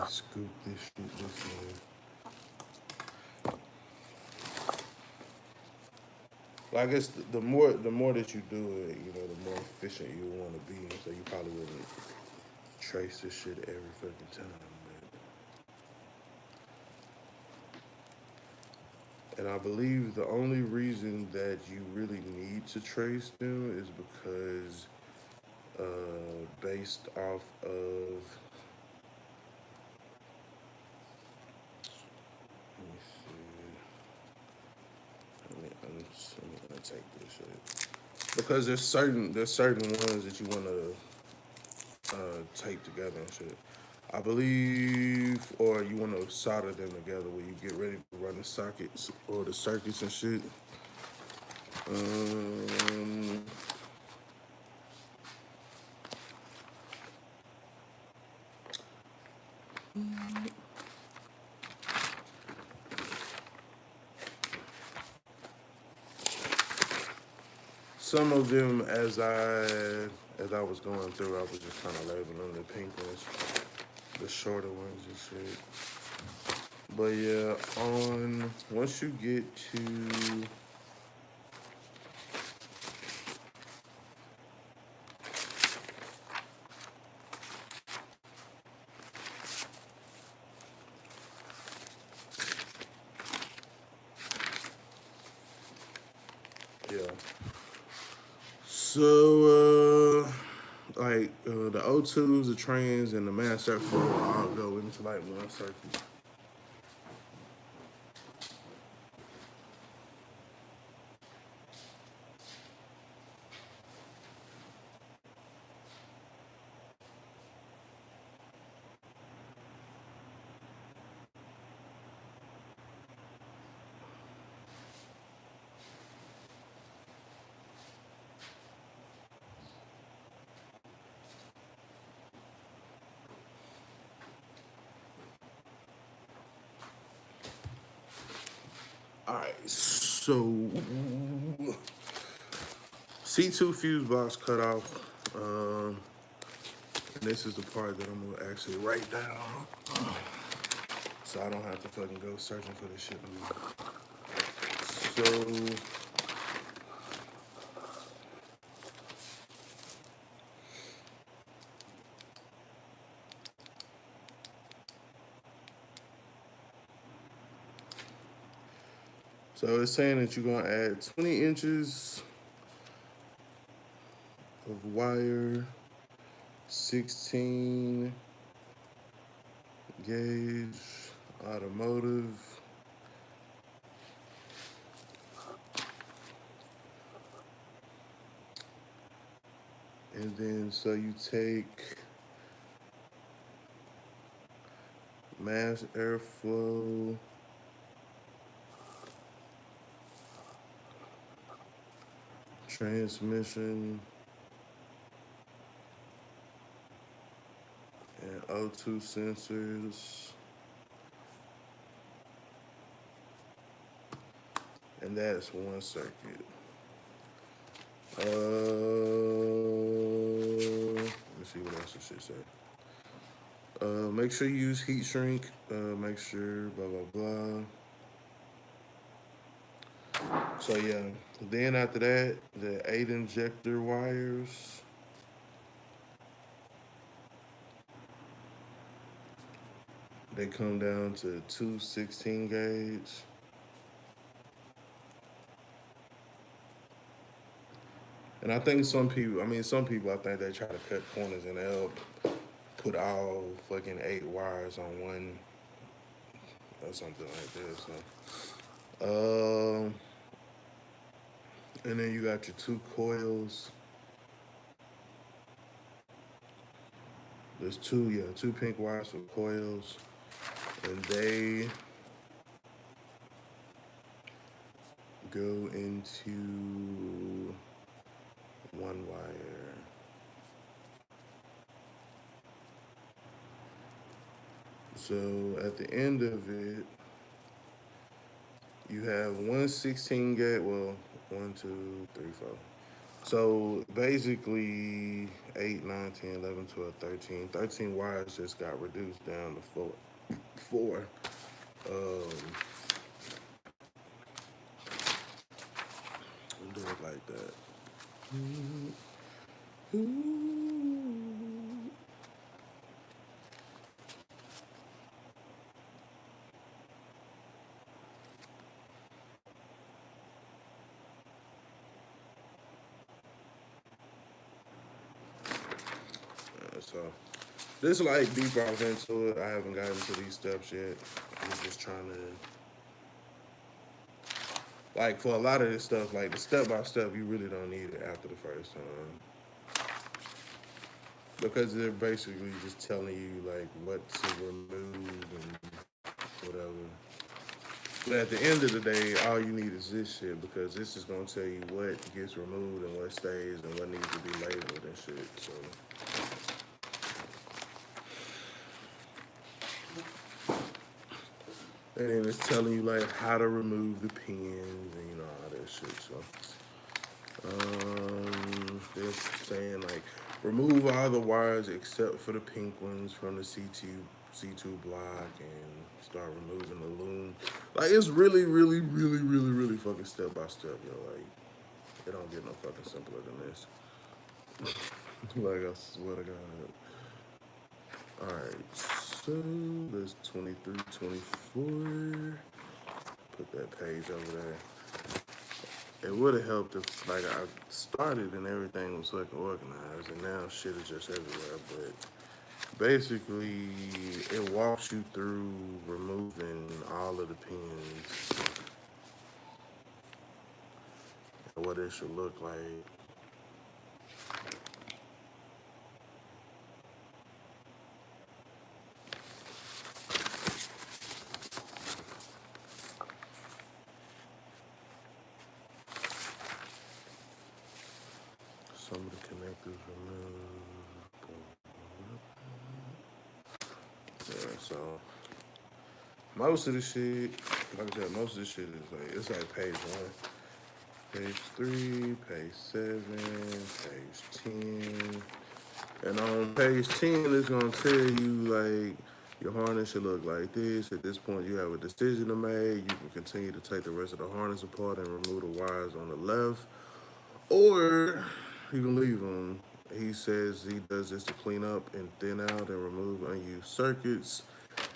scoop this shit this way. Well, I guess the more that you do it, the more efficient you want to be. So you probably wouldn't trace this shit every fucking time. And I believe the only reason that you really need to trace them is because based off of, let me see, let me take this shit. Because there's certain ones that you want to tape together and shit. I believe, or you want to solder them together when you get ready to run the sockets or the circuits and shit. Um, some of them, as I was going through, I was just kind of labeling the pink ones, the shorter ones and shit. But yeah, on once you get to yeah, so the O2s, the trains, and the master flow all go into like one circuit. All right, so C2 fuse box cut off. And this is the part that I'm gonna actually write down, so I don't have to fucking go searching for this shit no more. So So it's saying that you're gonna add 20 inches of wire, 16 gauge automotive, and then so you take mass airflow, transmission, and O2 sensors, and that's one circuit. Let me see what else this shit say. Make sure you use heat shrink. Make sure blah blah blah. So yeah, then after that, the 8 injector wires. They come down to two 16 gauge. And I think some people, I think they try to cut corners and they'll put all fucking 8 wires on one or something like this. So, and then you got your 2 coils. There's two pink wires for coils, and they go into one wire. So at the end of it, you have one 16 gauge. Well, one, two, three, four. So basically, 8, 9, 10, 11, 12, 13. 13 wires just got reduced down to four. Um, and do it like that. So this like deep off into it. I haven't gotten to these steps yet. I'm just trying to like for a lot of this stuff, like the step by step, you really don't need it after the first time because they're basically just telling you like what to remove and whatever. But at the end of the day, all you need is this shit because this is gonna tell you what gets removed and what stays and what needs to be labeled and shit. So. And then it's telling you like how to remove the pins and all that shit. So they're saying like remove all the wires except for the pink ones from the C2 block and start removing the loom. Like it's really fucking step by step, yo. Like it don't get no fucking simpler than this. Like I swear to God. Alright, so there's 23, 24. Put that page over there. It would have helped if like I started and everything was fucking organized and now shit is just everywhere. But basically it walks you through removing all of the pins and what it should look like. Some of the connectors removed. Yeah, so most of the shit, like I said, most of this shit is like it's like page 1, page 3, page 7, page 10. And on page 10 it's gonna tell you like your harness should look like this. At this point you have a decision to make. You can continue to take the rest of the harness apart and remove the wires on the left. Or you can leave them. He says he does this to clean up and thin out and remove unused circuits.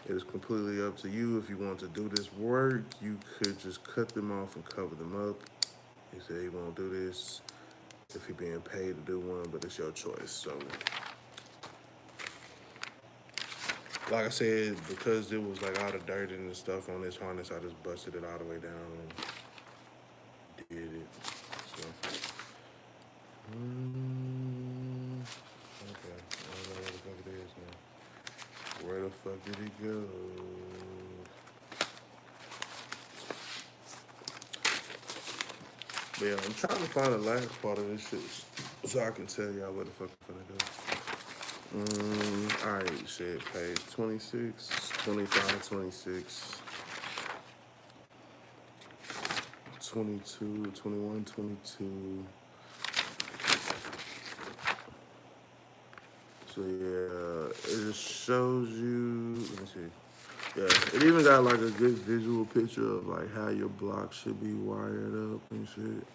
It is completely up to you. If you want to do this work, you could just cut them off and cover them up. He said he won't do this if you're being paid to do one, but it's your choice. So, like I said, because it was like all the dirt and the stuff on this harness, I just busted it all the way down and did it. So, okay, I don't know where the fuck it is now. Where the fuck did it go? But yeah, I'm trying to find the last part of this shit so I can tell y'all what the fuck I'm gonna do. Alright, shit, page 26, 25, 26, 22, 21, 22. So yeah, it just shows you, let me see. Yeah, it even got like a good visual picture of like how your block should be wired up and shit.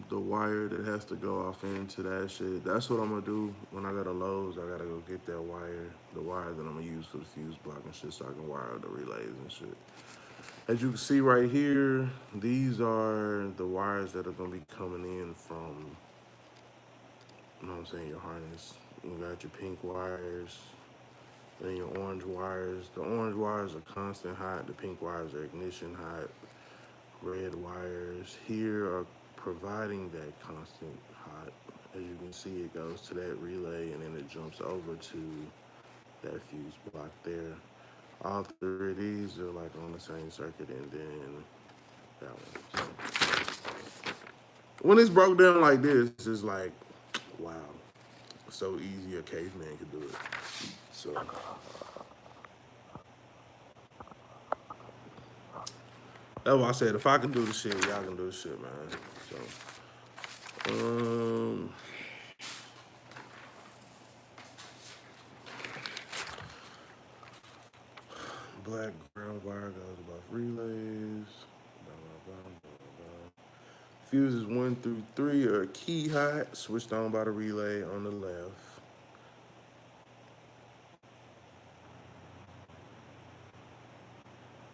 The wire that has to go off into that shit. That's what I'm gonna do when I go to Lowe's. I gotta go get that wire, the wire that I'm gonna use for the fuse block and shit, so I can wire the relays and shit. As you can see right here, these are the wires that are gonna be coming in from, you know what I'm saying, your harness. You got your pink wires, then your orange wires. The orange wires are constant hot. The pink wires are ignition hot. Red wires here are providing that constant hot. As you can see, it goes to that relay and then it jumps over to that fuse block there. All three of these are like on the same circuit, and then that one. So when it's broke down like this, it's like, wow, so easy a caveman could do it. So that's why I said if I can do the shit, y'all can do the shit, man. So black ground wire goes above relays. Blah, blah, blah, blah, blah. Fuses 1 through 3 are key hot, switched on by the relay on the left.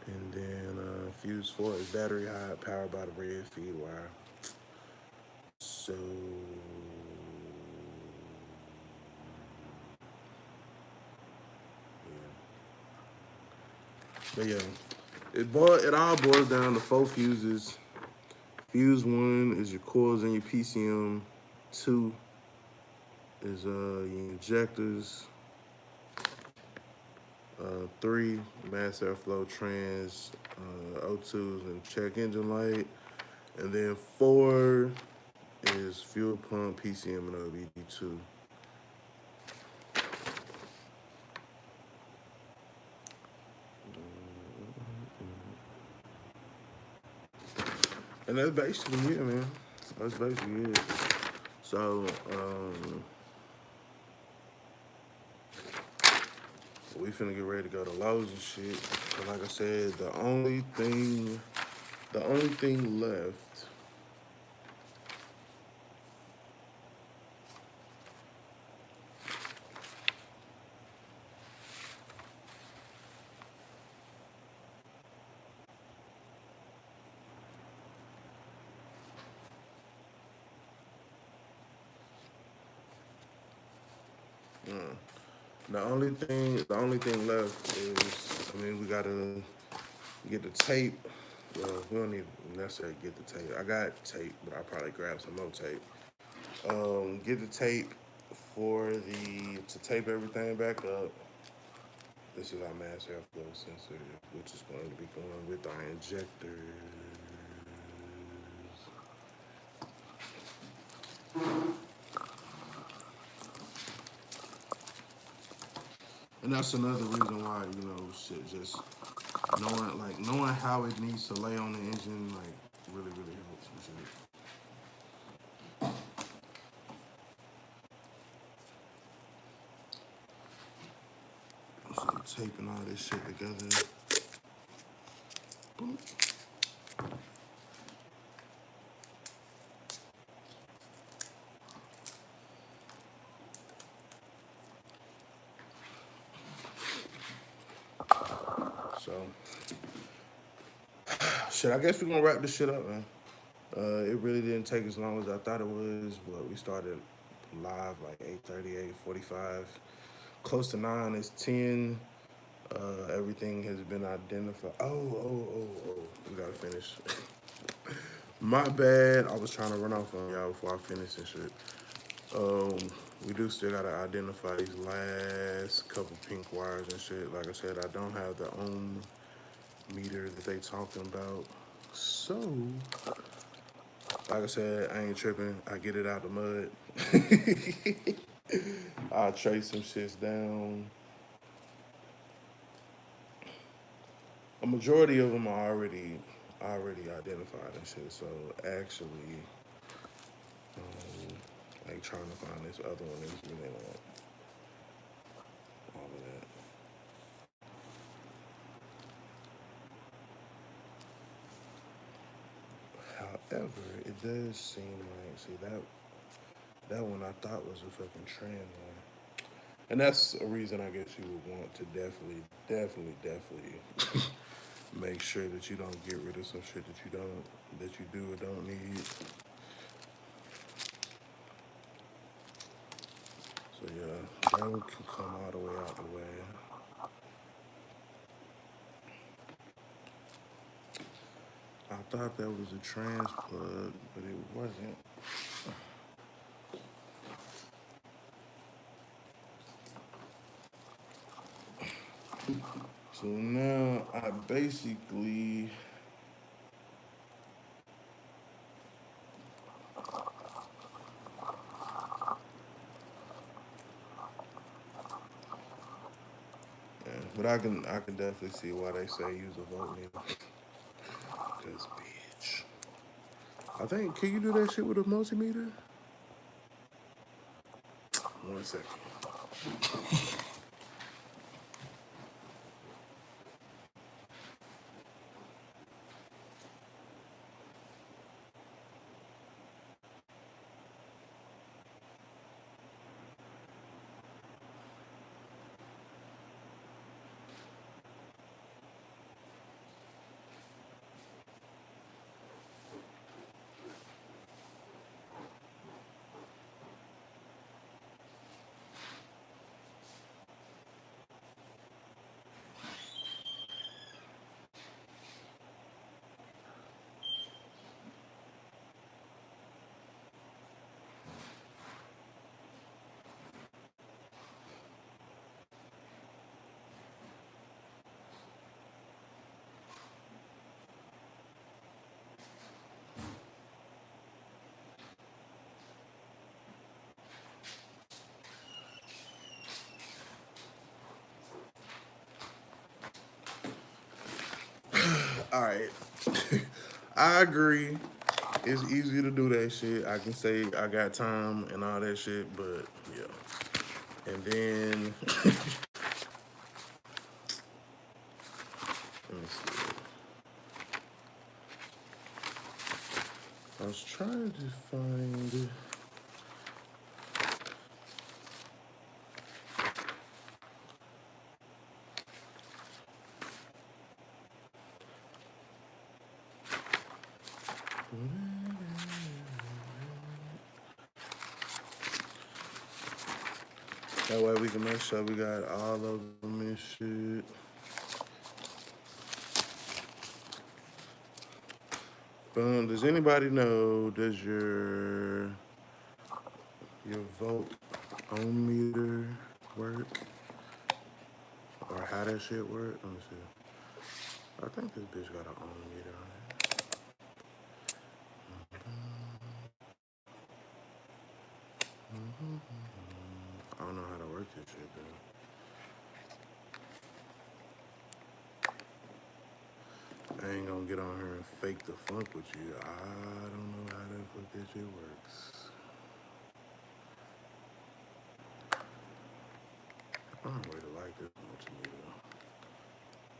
And then fuse 4 is battery hot, powered by the red feed wire. So, yeah. But yeah, it all boils down to 4 fuses. Fuse 1 is your coils and your PCM. 2 is your injectors. 3 mass airflow trans, O2s and check engine light. And then 4 is fuel pump, PCM, and OBD2. And that's basically it, man. That's basically it. So, we finna get ready to go to Lowe's and shit. But like I said, the only thing left the only thing left is, I mean, we gotta get the tape. Well, we don't need to necessarily get the tape. I got tape, but I'll probably grab some more tape. Get the tape to tape everything back up. This is our mass airflow sensor, which is going to be going with our injectors. And that's another reason why, you know, shit, just knowing how it needs to lay on the engine, like, really, really helps and shit. So taping all this shit together. Boom. shit, I guess we're gonna wrap this shit up, man. It really didn't take as long as I thought it was, but we started live like 8:30, 8:45. Close to 9, it's 10. Everything has been identified. Oh. We gotta finish. My bad. I was trying to run off on y'all before I finish this shit. Um, we do still gotta identify these last couple pink wires and shit. Like I said, I don't have the ohm meter that they talking about. So, like I said, I ain't tripping. I get it out the mud. I'll trace some shits down. A majority of them are already identified and shit. So actually, like trying to find this other one is really not all of that. However, it does seem like that one I thought was a fucking trend one. And that's a reason I guess you would want to definitely make sure that you don't get rid of some shit that you do or don't need. So yeah, that one can come all the way out the way. I thought that was a trans plug, but it wasn't. So now I basically yeah, but I can definitely see why they say use a voltmeter. Cause bitch. I think can you do that shit with a multimeter? 1 second. All right. I agree. It's easy to do that shit. I can say I got time and all that shit, but yeah. And then let me see. I was trying to find. That way we can make sure we got all of them and shit. Does anybody know, does your vote ohm meter work? Or how that shit work? Let me see. I think this bitch got an ohm meter on it. I don't know how to work this shit though. I ain't gonna get on here and fake the funk with you. I don't know how the fuck this shit works. I don't really like this multimeter.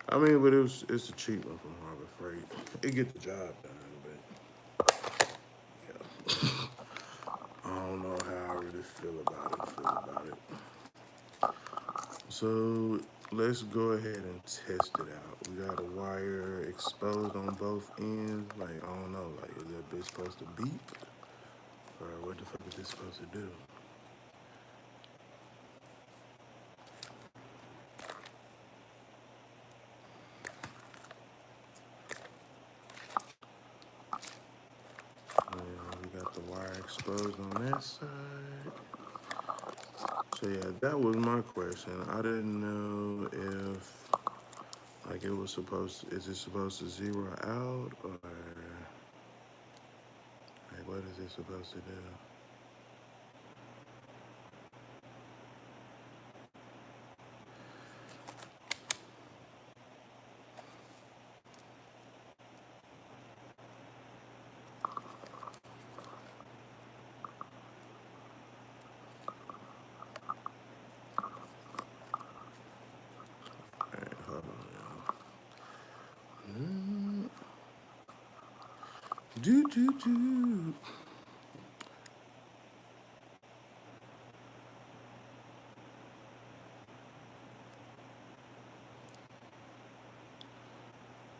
I mean, but it's a cheap one from Harbor Freight. It get the job done, but yeah. I don't know how I really feel about it. So let's go ahead and test it out. We got a wire exposed on both ends. Like, I don't know, like, is that bitch supposed to beep? Or what the fuck is this supposed to do? And we got the wire exposed on that side. So yeah, that was my question. I didn't know if like it was supposed to, is it supposed to zero out or like what is it supposed to do? Alright, hold on y'all. Do do do.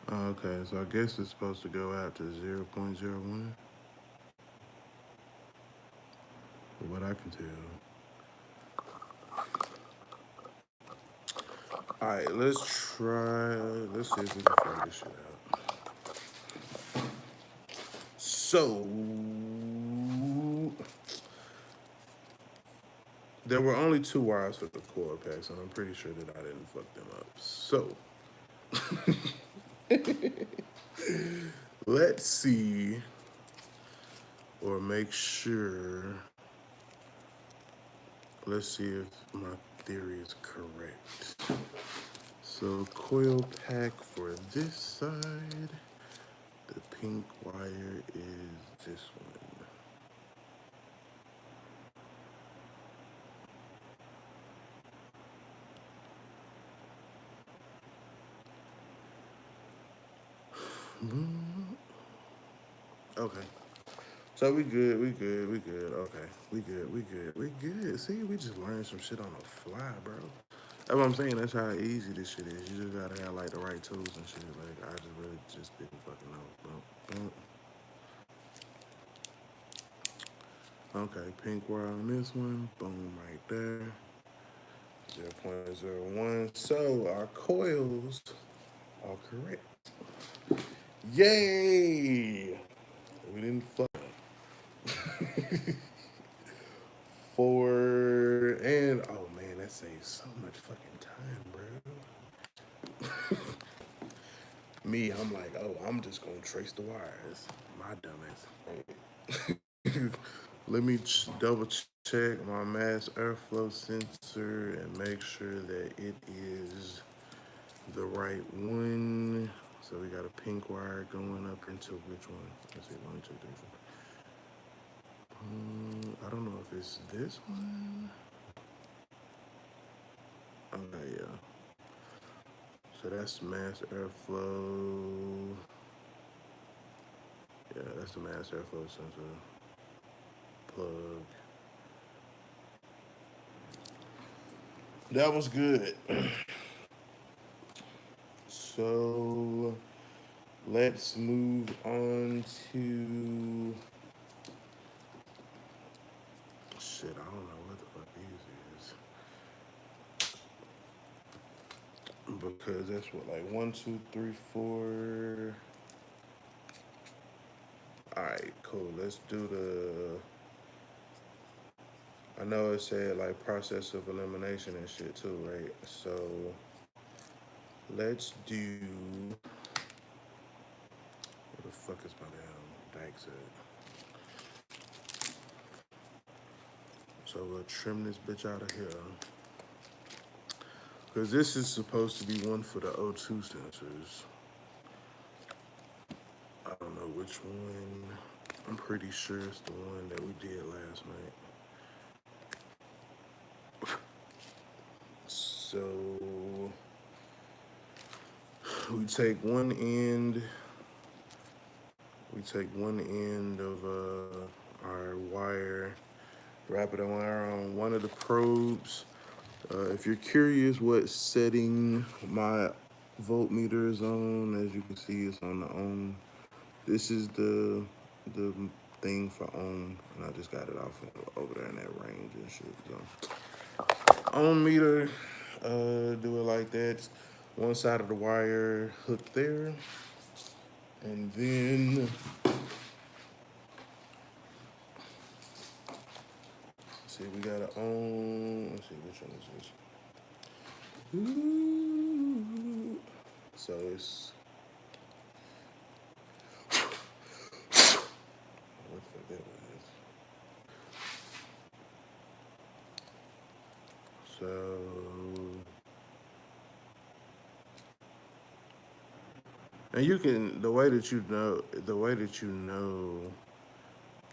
Okay, so I guess it's supposed to go out to 0.01, from what I can tell. Alright, let's try, let's see if we can figure this shit out. So, there were only two wires for the cord packs, and I'm pretty sure that I didn't fuck them up. So, let's see or make sure. Let's see if my theory is correct. So, coil pack for this side. The pink wire is this one. Okay. So we good, we good, we good. Okay. We good, we good, we good. See, we just learned some shit on the fly, bro. That's what I'm saying. That's how easy this shit is. You just gotta have like the right tools and shit. Like I just really just didn't fucking know. Okay, pink wire on this one. Boom, right there. 0.01. So our coils are correct. Yay! We didn't fuck four and oh man, that saves so much fucking time, bro. Me, I'm like, oh, I'm just gonna trace the wires. My dumbass. Let me double check my mass airflow sensor and make sure that it is the right one. So we got a pink wire going up into which one? Let's see, one, two, three, four. I don't know if it's this one. Okay, yeah. So that's mass airflow. Yeah, that's the mass airflow sensor plug. That was good. So let's move on to shit. I don't know what the fuck these is because that's what like one, two, three, four. All right, cool. Let's do the. I know it said like process of elimination and shit too, right? So let's do. What the fuck is my damn Dyke said? So we'll trim this bitch out of here. Because this is supposed to be one for the O2 sensors. I don't know which one. I'm pretty sure it's the one that we did last night. So we take one end. We take one end of our wire, wrap it on one of the probes, If you're curious what setting my voltmeter is on, as you can see, it's on the on. This is the thing for on, and I just got it off over there in that range and shit. So on meter, do it like that. One side of the wire hooked there, and then see we got it on. Let's see which one is this. Ooh. So it's what the fuck that was. So and you can the way that you know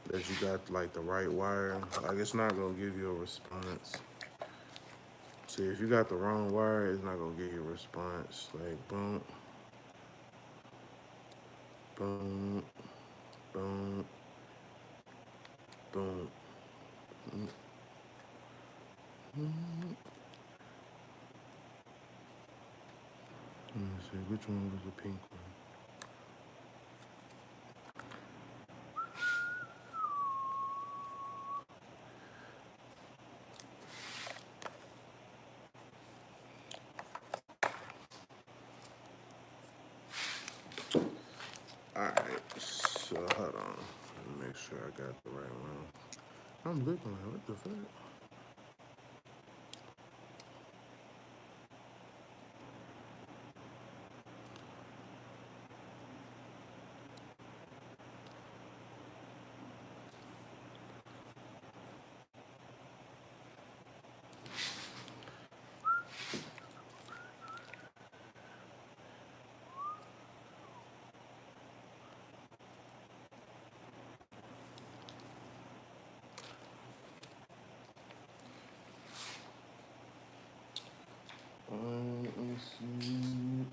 that you got like the right wire, like it's not gonna give you a response. See, if you got the wrong wire, it's not gonna give you a response. Like boom, boom, boom, boom. Let me see, which one was the pink one? Alright, so hold on. Let me make sure I got the right one. I'm looking like, what the fuck? Let me see.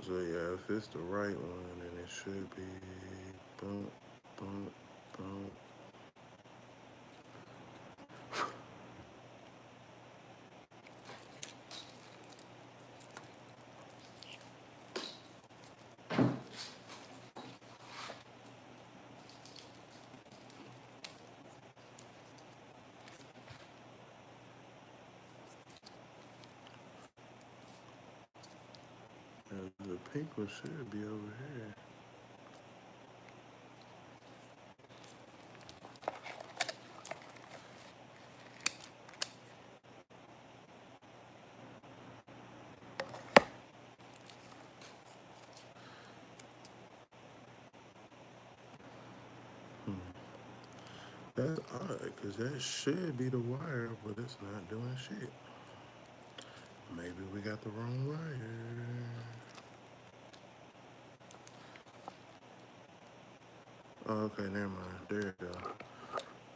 So yeah, if it's the right one, then it should be boom, boom, boom. The pink one should be over here. That's odd, because that should be the wire, but it's not doing shit. Maybe we got the wrong wire. Oh, okay, never mind. There you go.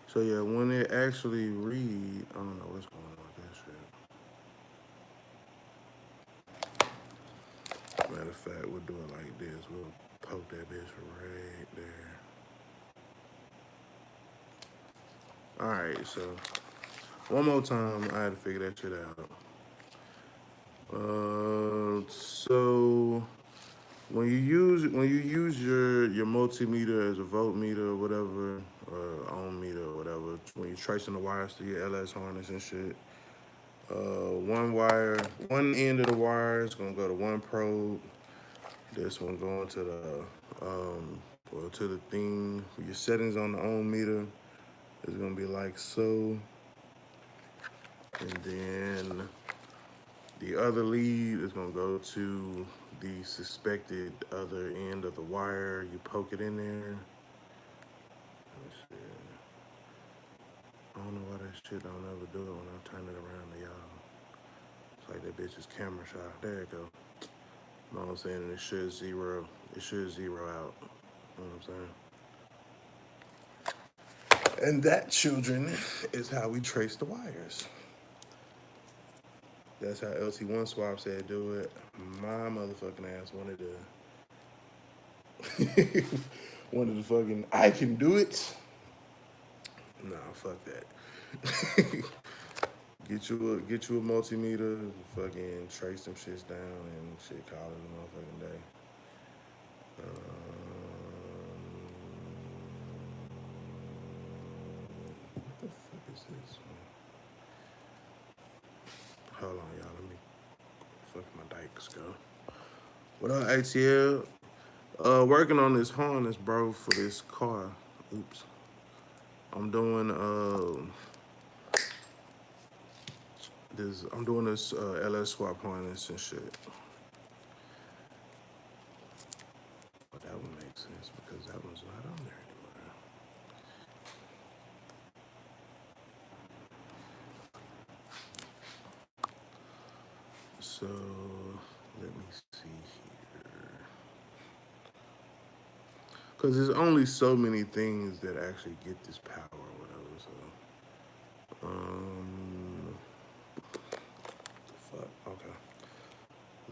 So yeah, when it actually read, I don't know what's going on with that shit. Matter of fact, we'll do it like this. We'll poke that bitch right there. Alright, so one more time, I had to figure that shit out. So when you use your multimeter as a voltmeter or whatever, or ohm meter or whatever, when you're tracing the wires to your LS harness and shit, one end of the wire is gonna go to one probe. This one going to the thing. Your settings on the ohm meter is gonna be like so, and then the other lead is gonna go to the suspected other end of the wire. You poke it in there. Let's see. I don't know why that shit don't ever do it when I turn it around to y'all. It's like that bitch's camera shot. There it go. You know what I'm saying? And it should zero. It should zero out. You know what I'm saying? And that, children, is how we trace the wires. That's how LT1 Swap said do it. My motherfucking ass wanted to wanted to fucking I can do it. Nah, fuck that. Get you a multimeter, fucking trace some shits down and shit. Call it a motherfucking day. What the fuck is this? Hold on, y'all. Let me fuck my dikes go. What up, ATL? Working on this harness, bro, for this car. Oops. I'm doing this LS swap harness and shit. But that would make sense because that one's not on there anymore. So let me see here. Because there's only so many things that actually get this power or whatever. So, fuck. Okay.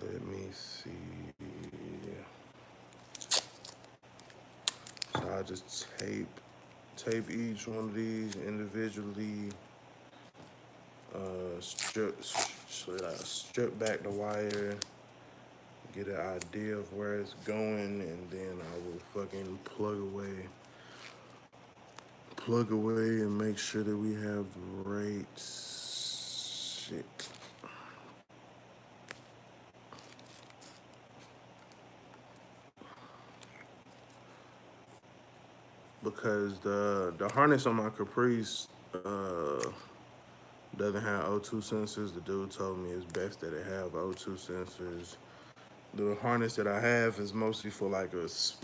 Let me see. So I just tape each one of these individually. Strip back the wire, get an idea of where it's going, and then I will fucking plug away and make sure that we have the right shit. Because the harness on my Caprice doesn't have O2 sensors. The dude told me it's best that it have O2 sensors. The harness that I have is mostly for like it's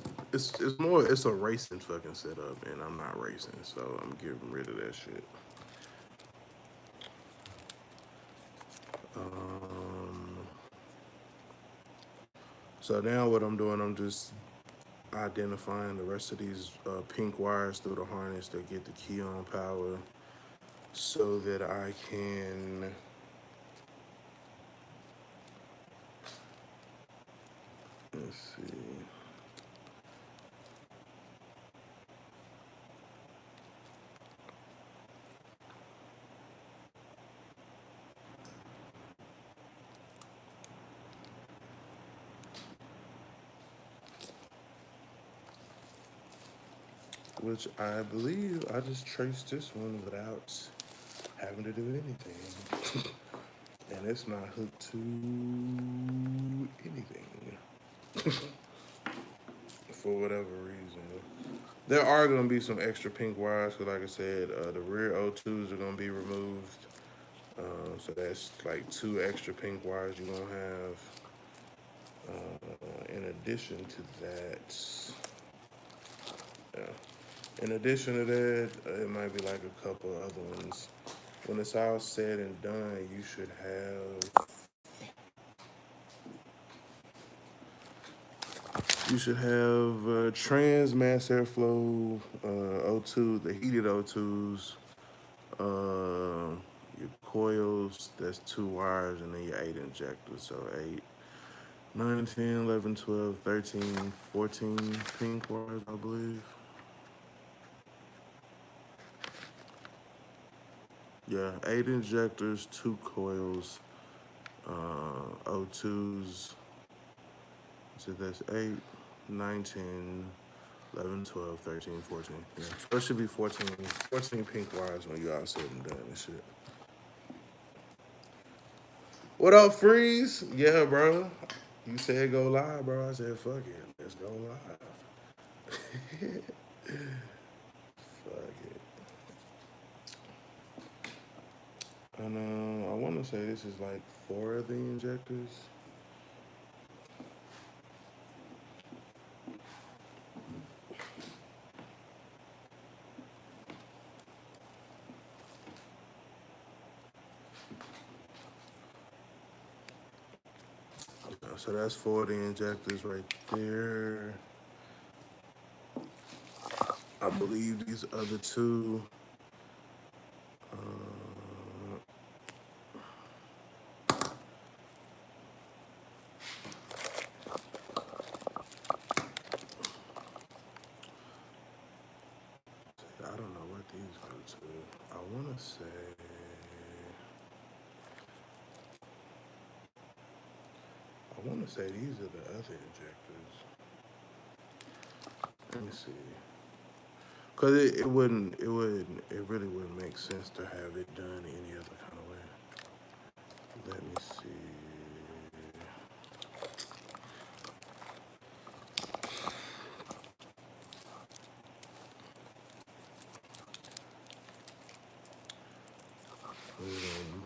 a racing fucking setup, and I'm not racing, so I'm getting rid of that shit. So now what I'm doing, I'm just identifying the rest of these pink wires through the harness that get the key on power, so that I can let's see. Which I believe I just traced this one without having to do anything. And it's not hooked to anything for whatever reason. There are going to be some extra pink wires, because like I said, the rear O2s are going to be removed. So that's like 2 extra pink wires you're going to have. In addition to that, in addition to that, it might be like a couple other ones. When it's all said and done, you should have trans mass airflow, O2, the heated O2s, your coils, that's 2 wires, and then your 8 injectors. So 8, 9, 10, 11, 12, 13, 14 pink wires, I believe. Yeah, 8 injectors, 2 coils, O2s. So that's 8, 9, 10, 11, 12, 13, 14. Yeah. So it should be 14 pink wires when you all said and done and shit. What up, Freeze? Yeah, bro. You said go live, bro. I said, fuck it. Let's go live. Fuck it. And I want to say this is like 4 of the injectors. So that's 4 of the injectors right there. I believe these other 2. I don't know what these go I want to say. I want to say these are the other injectors. Let me see. Cause it really wouldn't make sense to have it done any other kind of way. Let me see.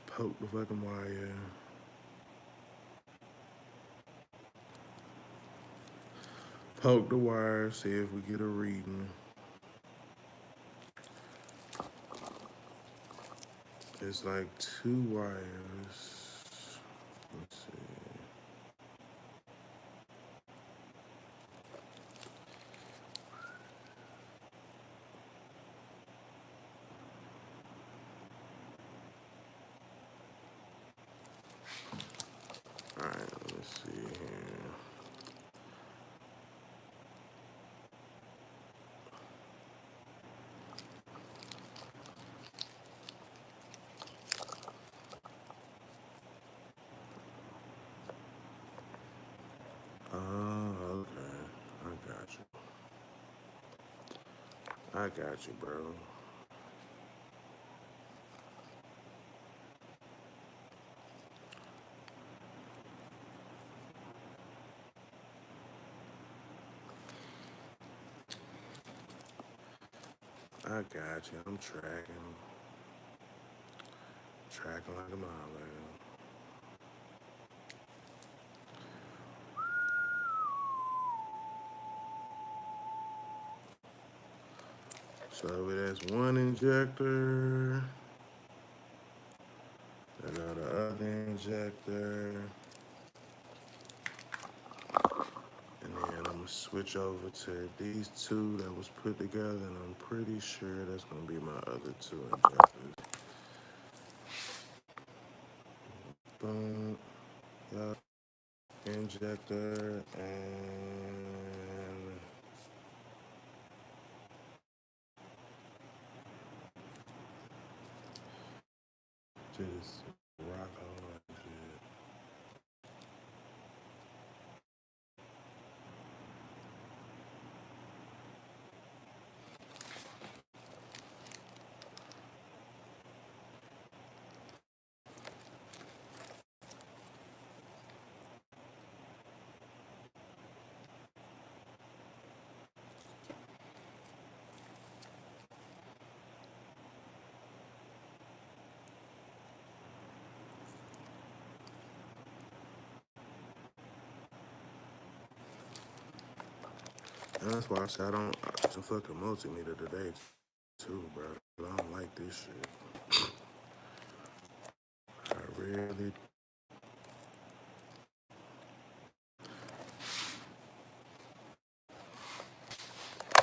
Poke the fucking wire. Poke the wire, see if we get a reading. It's like 2 wires. Let's see. Alright, let's see here. Oh, okay. I got you. I got you, bro. I got you. I'm tracking. Tracking like a mile later. So that's one injector. I got the other injector. And then I'm gonna switch over to these two that was put together, and I'm pretty sure that's gonna be my other two injectors. Boom. Yup. Injector and just rock hard shit. And that's why I said I don't. It's a fucking multimeter today, too, bro. I don't like this shit. I really.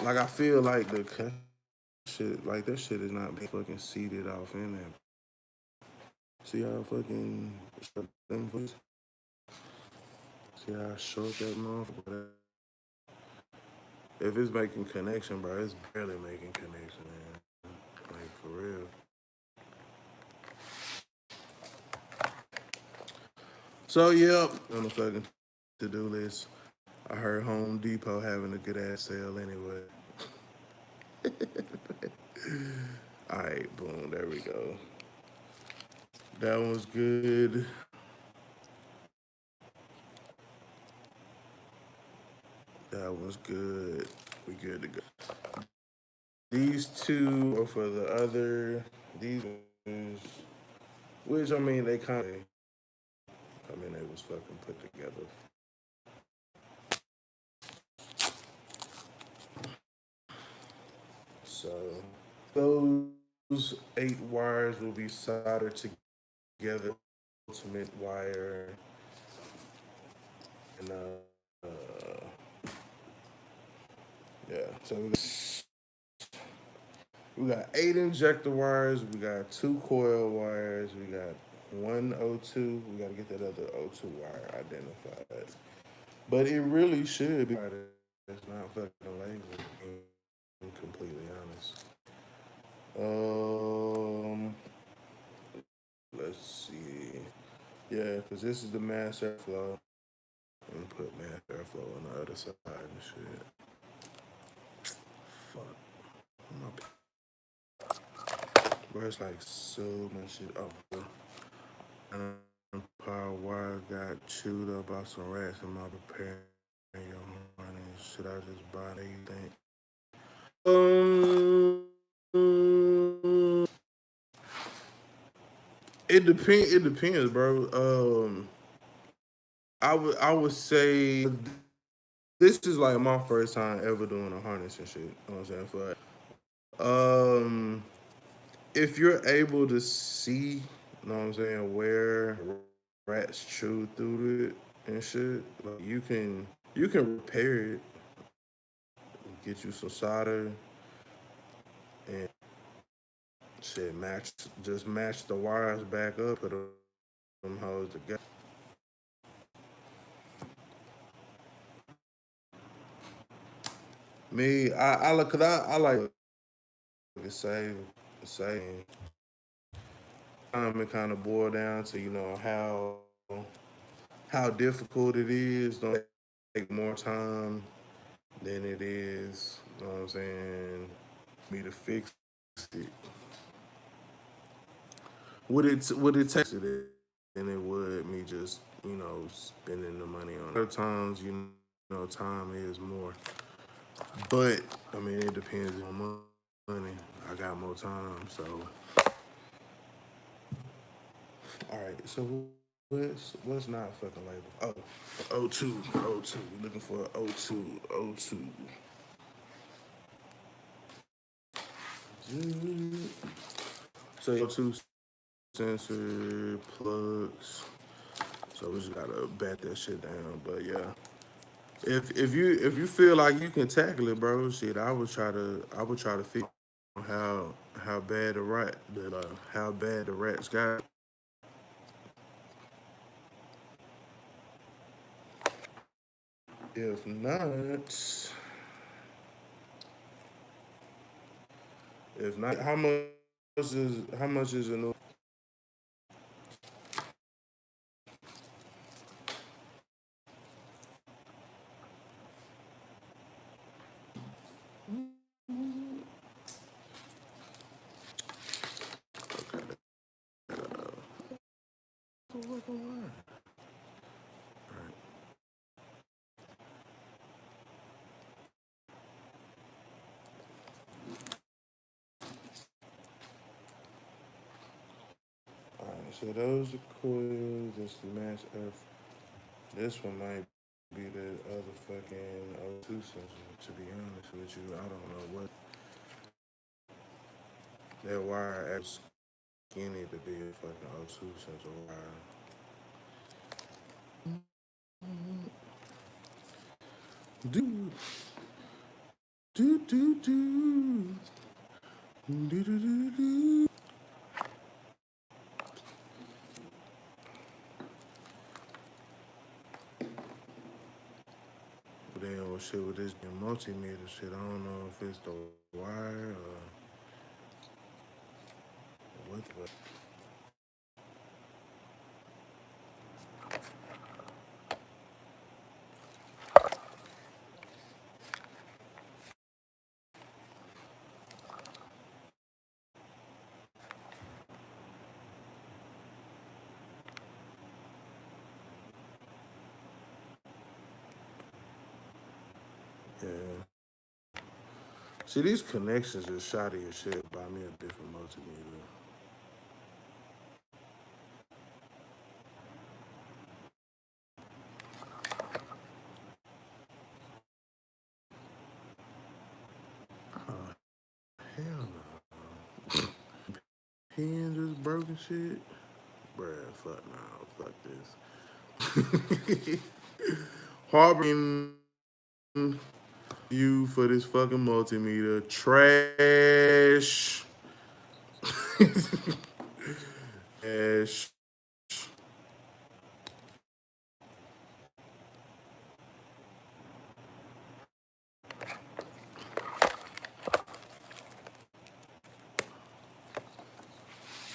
Like, I feel like the shit, like, that shit is not being fucking seated off in there. See how fucking short them was? See how short that motherfucker? If it's making connection, bro, it's barely making connection, man. Like, for real. So, yep, on the fucking to-do list. I heard Home Depot having a good ass sale anyway. All right, boom, there we go. That was good. That was good. We good to go. These two are for the other. These, which I mean, they kind of. I mean, they was fucking put together. So those 8 wires will be soldered together. Ultimate wire and yeah. So we got 8 injector wires. We got 2 coil wires. We got one O2. We got to get that other O2 wire identified. But it really should be. It's not fucking lazy. Being completely honest. Yeah, because this is the mass airflow. And put mass airflow on the other side and shit. Fuck. Bro, it's like so much shit. Oh, bro. And power wire got chewed up by some rats in my preparing your money. Should I just buy anything? It depends. It depends, bro. I would say this is like my first time ever doing a harness and shit. You know what I'm saying? Um, if you're able to see, you know what I'm saying, where rats chew through it and shit, like you can repair it, get you some solder and shit, match the wires back up, put them hoes together. Me, I look, cause I like to save. It kind of boil down to how difficult it is. Don't take more time than it is. You know what I'm saying? Me to fix it. Would it take it than it would me just spending the money on it. Other times time is more, but I mean it depends on money. I got more time, so all right. So what's not fucking label? Oh, O2, O2. We looking for O2, O2. So O2 sensor plugs. So we just gotta bat that shit down. But yeah, if you feel like you can tackle it, bro, shit, I would try to figure out how bad how bad the rats got. If not, how much is a new? Alright, so those are coils. This the match F. This one might be the other fucking O2 sensor. To be honest with you, I don't know what that wire is skinny to be a fucking O2 sensor wire. Do do do do do do do do. But then shit with this multimeter shit, I don't know if it's the wire or what the. Yeah. See, these connections are shoddy as shit. Buy me a different multimeter. Oh, hell no. Pins is broken shit. Bruh, fuck no. Fuck this. Harboring you for this fucking multimeter. Trash. Trash.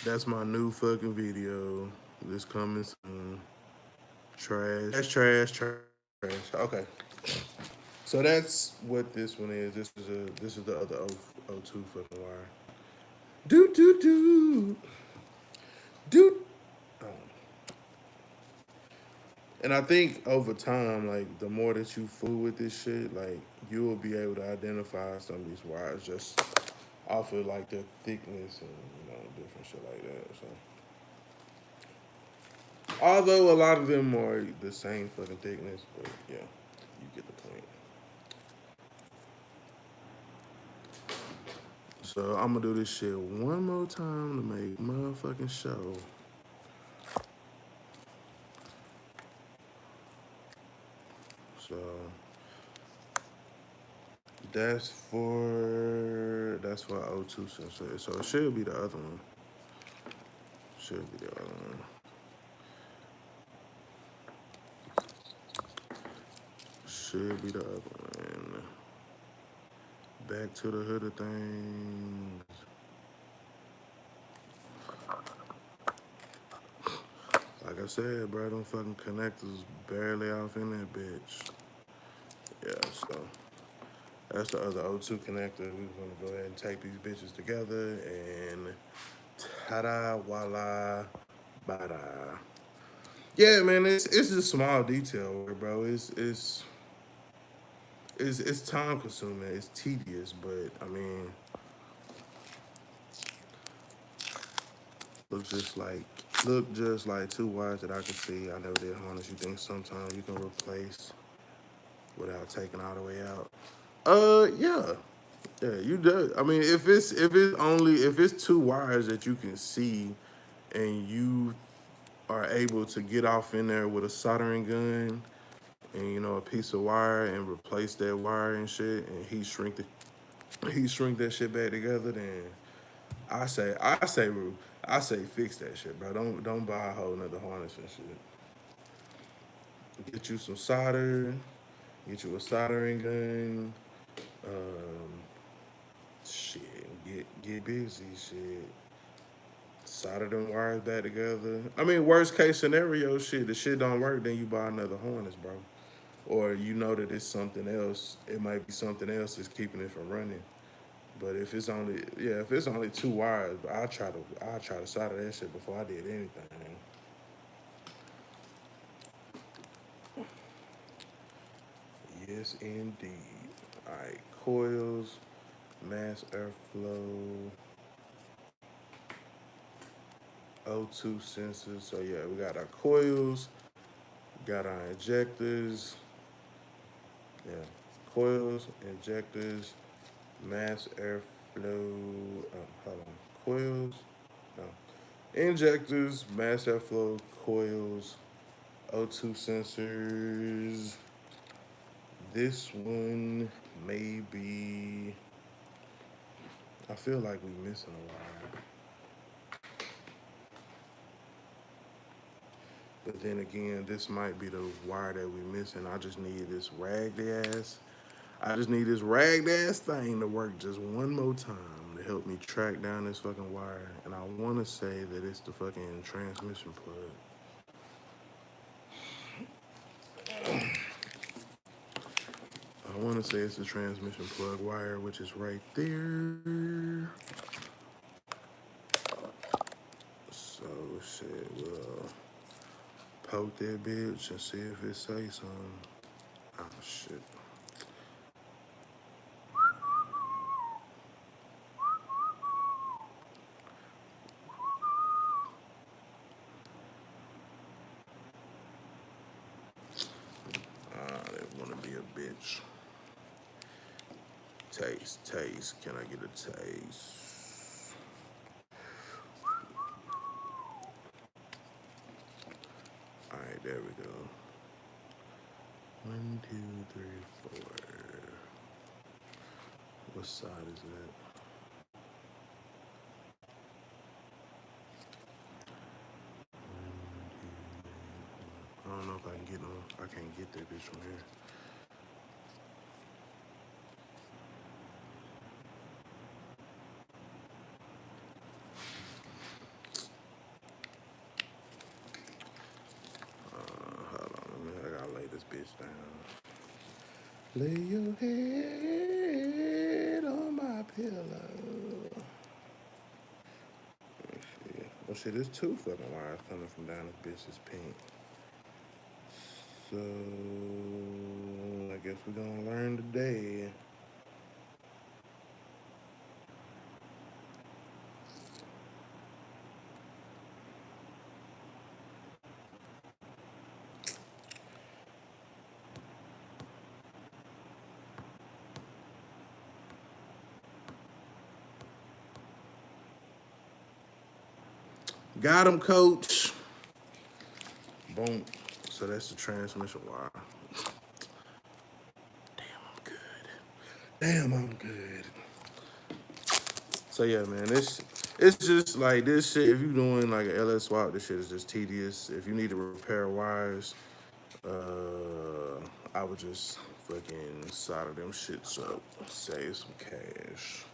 That's my new fucking video. This coming soon. trash. Okay. So that's what this one is. This is the other O2 fucking wire. Do do do do. Um, and I think over time, like the more that you fool with this shit, like you will be able to identify some of these wires just off of like their thickness and different shit like that. So although a lot of them are the same fucking thickness, but yeah, you get the point. So I'm gonna do this shit one more time to make motherfucking show. So that's for O2 sensor. So it should be the other one. Should be the other one. Should be the other one. Back to the hood of things. Like I said, bro, them fucking connectors barely off in that bitch. Yeah, so that's the other O2 connector. We're gonna go ahead and take these bitches together and ta-da, voila, bada. Yeah, man, it's just small detail, bro. It's time consuming. It's tedious, but I mean, look just like look just like two wires that I can see. I never did harness. You think sometimes you can replace without taking all the way out? Yeah, yeah, you do. I mean, if it's two wires that you can see, and you are able to get off in there with a soldering gun and a piece of wire and replace that wire and shit, and heat shrink that shit back together, then I say fix that shit, bro. Don't buy a whole nother harness and shit. Get you some solder, get you a soldering gun, um, get busy, shit. Solder them wires back together. I mean, worst case scenario, shit. The shit don't work, then you buy another harness, bro. Or you know that it's something else. It might be something else that's keeping it from running. But if it's only two wires, I try to solder that shit before I did anything. Yes, indeed. All right, coils, mass airflow, O2 sensors. So yeah, we got our coils, got our injectors. Yeah, coils, injectors, mass airflow. Hold on, coils. No, injectors, mass airflow, coils, O2 sensors. This one may be. I feel like we missing a wire. But then again, this might be the wire that we missing. I just need this ragged ass. I just need this ragged ass thing to work just one more time to help me track down this fucking wire. And I want to say that it's the fucking transmission plug. I want to say it's the transmission plug wire, which is right there. So shit, we'll poke that bitch and see if it say something. Oh shit. They want to be a bitch. Taste. Can I get a taste? All right, there we go. 1, 2, 3, 4. What side is that? I don't know if I can get no. I can't get that bitch from here. Hold Lay your head on my pillow. Yeah. Oh shit, there's two fucking wires coming from down this bitch's pink. So I guess we're gonna learn today. Got him, coach. Boom. So that's the transmission wire. Damn, I'm good. Damn, I'm good. So yeah, man, it's just like this shit. If you doing like an LS swap, this shit is just tedious. If you need to repair wires, I would just fucking solder them shits up. Save some cash.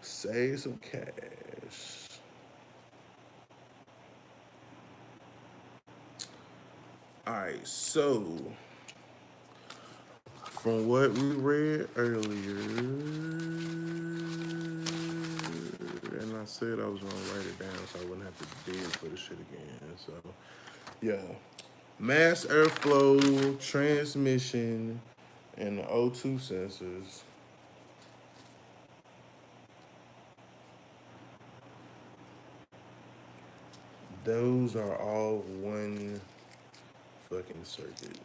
Save some cash. Alright, so from what we read earlier, and I said I was gonna write it down so I wouldn't have to dig for the shit again. So yeah. Mass airflow, transmission, and the O2 sensors. Those are all one fucking circuit.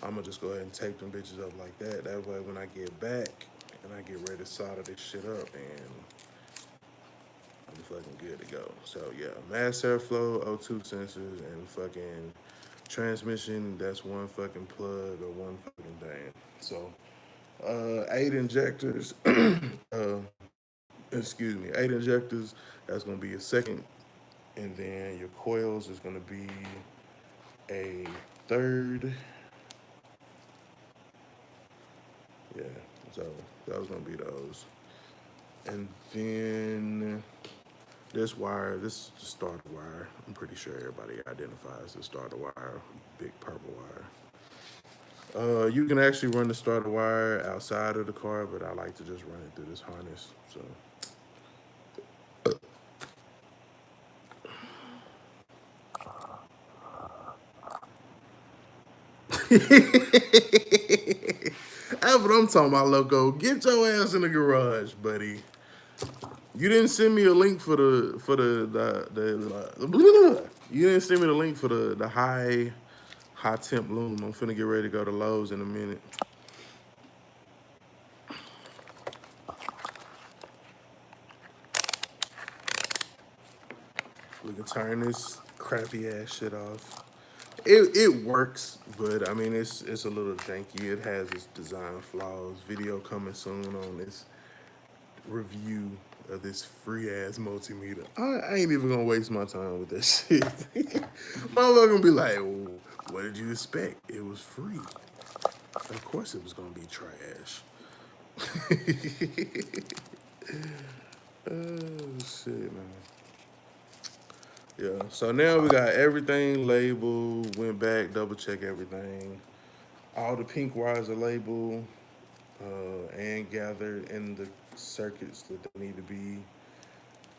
I'm gonna just go ahead and tape them bitches up like that. That way when I get back and I get ready to solder this shit up and I'm fucking good to go. So yeah, mass airflow, O2 sensors, and fucking transmission, that's one fucking plug or one fucking thing. So 8 injectors, excuse me, 8 injectors, that's gonna be a second. And then your coils is gonna be a third. Yeah, so that was gonna be those. And then this wire, this is the starter wire. I'm pretty sure everybody identifies the starter wire, big purple wire. You can actually run the starter wire outside of the car, but I like to just run it through this harness. So that's what I'm talking about, loco. Get your ass in the garage, buddy. You didn't send me a link for the you didn't send me the link for the high temp loom. I'm finna get ready to go to Lowe's in a minute. We can turn this crappy ass shit off. It works, but I mean it's a little janky. It has its design flaws. Video coming soon on this review of this free ass multimeter. I ain't even gonna waste my time with that shit. Motherfucker gonna be like, well, what did you expect? It was free. Of course it was gonna be trash. Oh shit, man. Yeah. So now we got everything labeled. Went back, double check everything. All the pink wires are labeled and gathered in the circuits that they need to be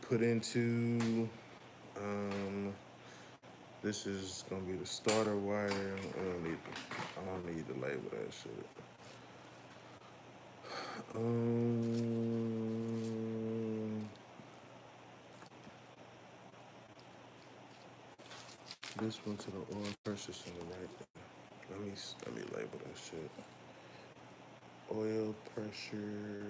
put into. Um, this is gonna be the starter wire. I don't need to label that shit. Um, this one to the oil pressure center right there. Let me label that shit. Oil pressure.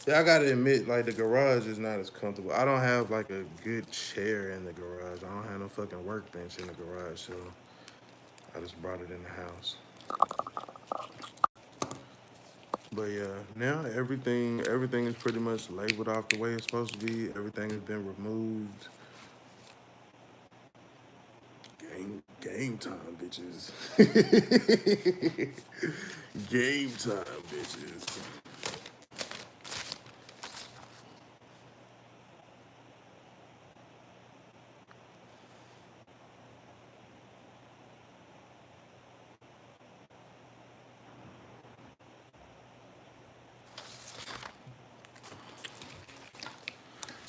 Yeah, I gotta admit, like the garage is not as comfortable. I don't have like a good chair in the garage. I don't have no fucking workbench in the garage, so I just brought it in the house. But yeah, now everything is pretty much labeled off the way it's supposed to be. Everything has been removed. Game time, bitches. Game time, bitches.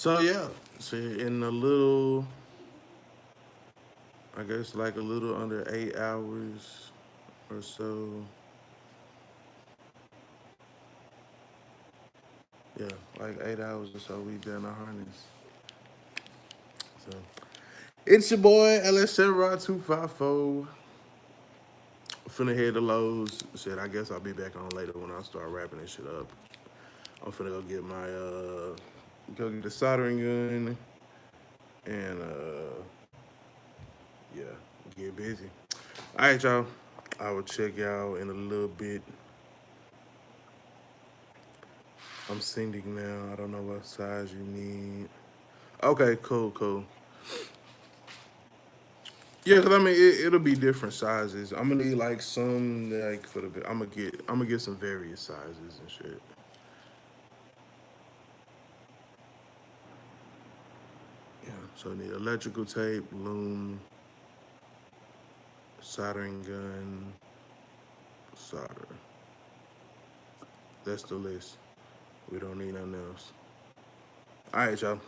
So yeah, see, in a little, I guess like a little under 8 hours or so. Yeah, like 8 hours or so, we done our harness. So it's your boy LS 254. Finna head to Lowe's. Shit, I guess I'll be back on later when I start wrapping this shit up. I'm finna go get the soldering gun and yeah, get busy. All right, y'all. I will check y'all in a little bit. I'm sending now. I don't know what size you need. Okay, cool, cool. Yeah, cause I mean it'll be different sizes. I'm gonna need like some like for the. I'm gonna get some various sizes and shit. Yeah. So I need electrical tape, loom, soldering gun, solder. That's the list. We don't need nothing else. All right, y'all.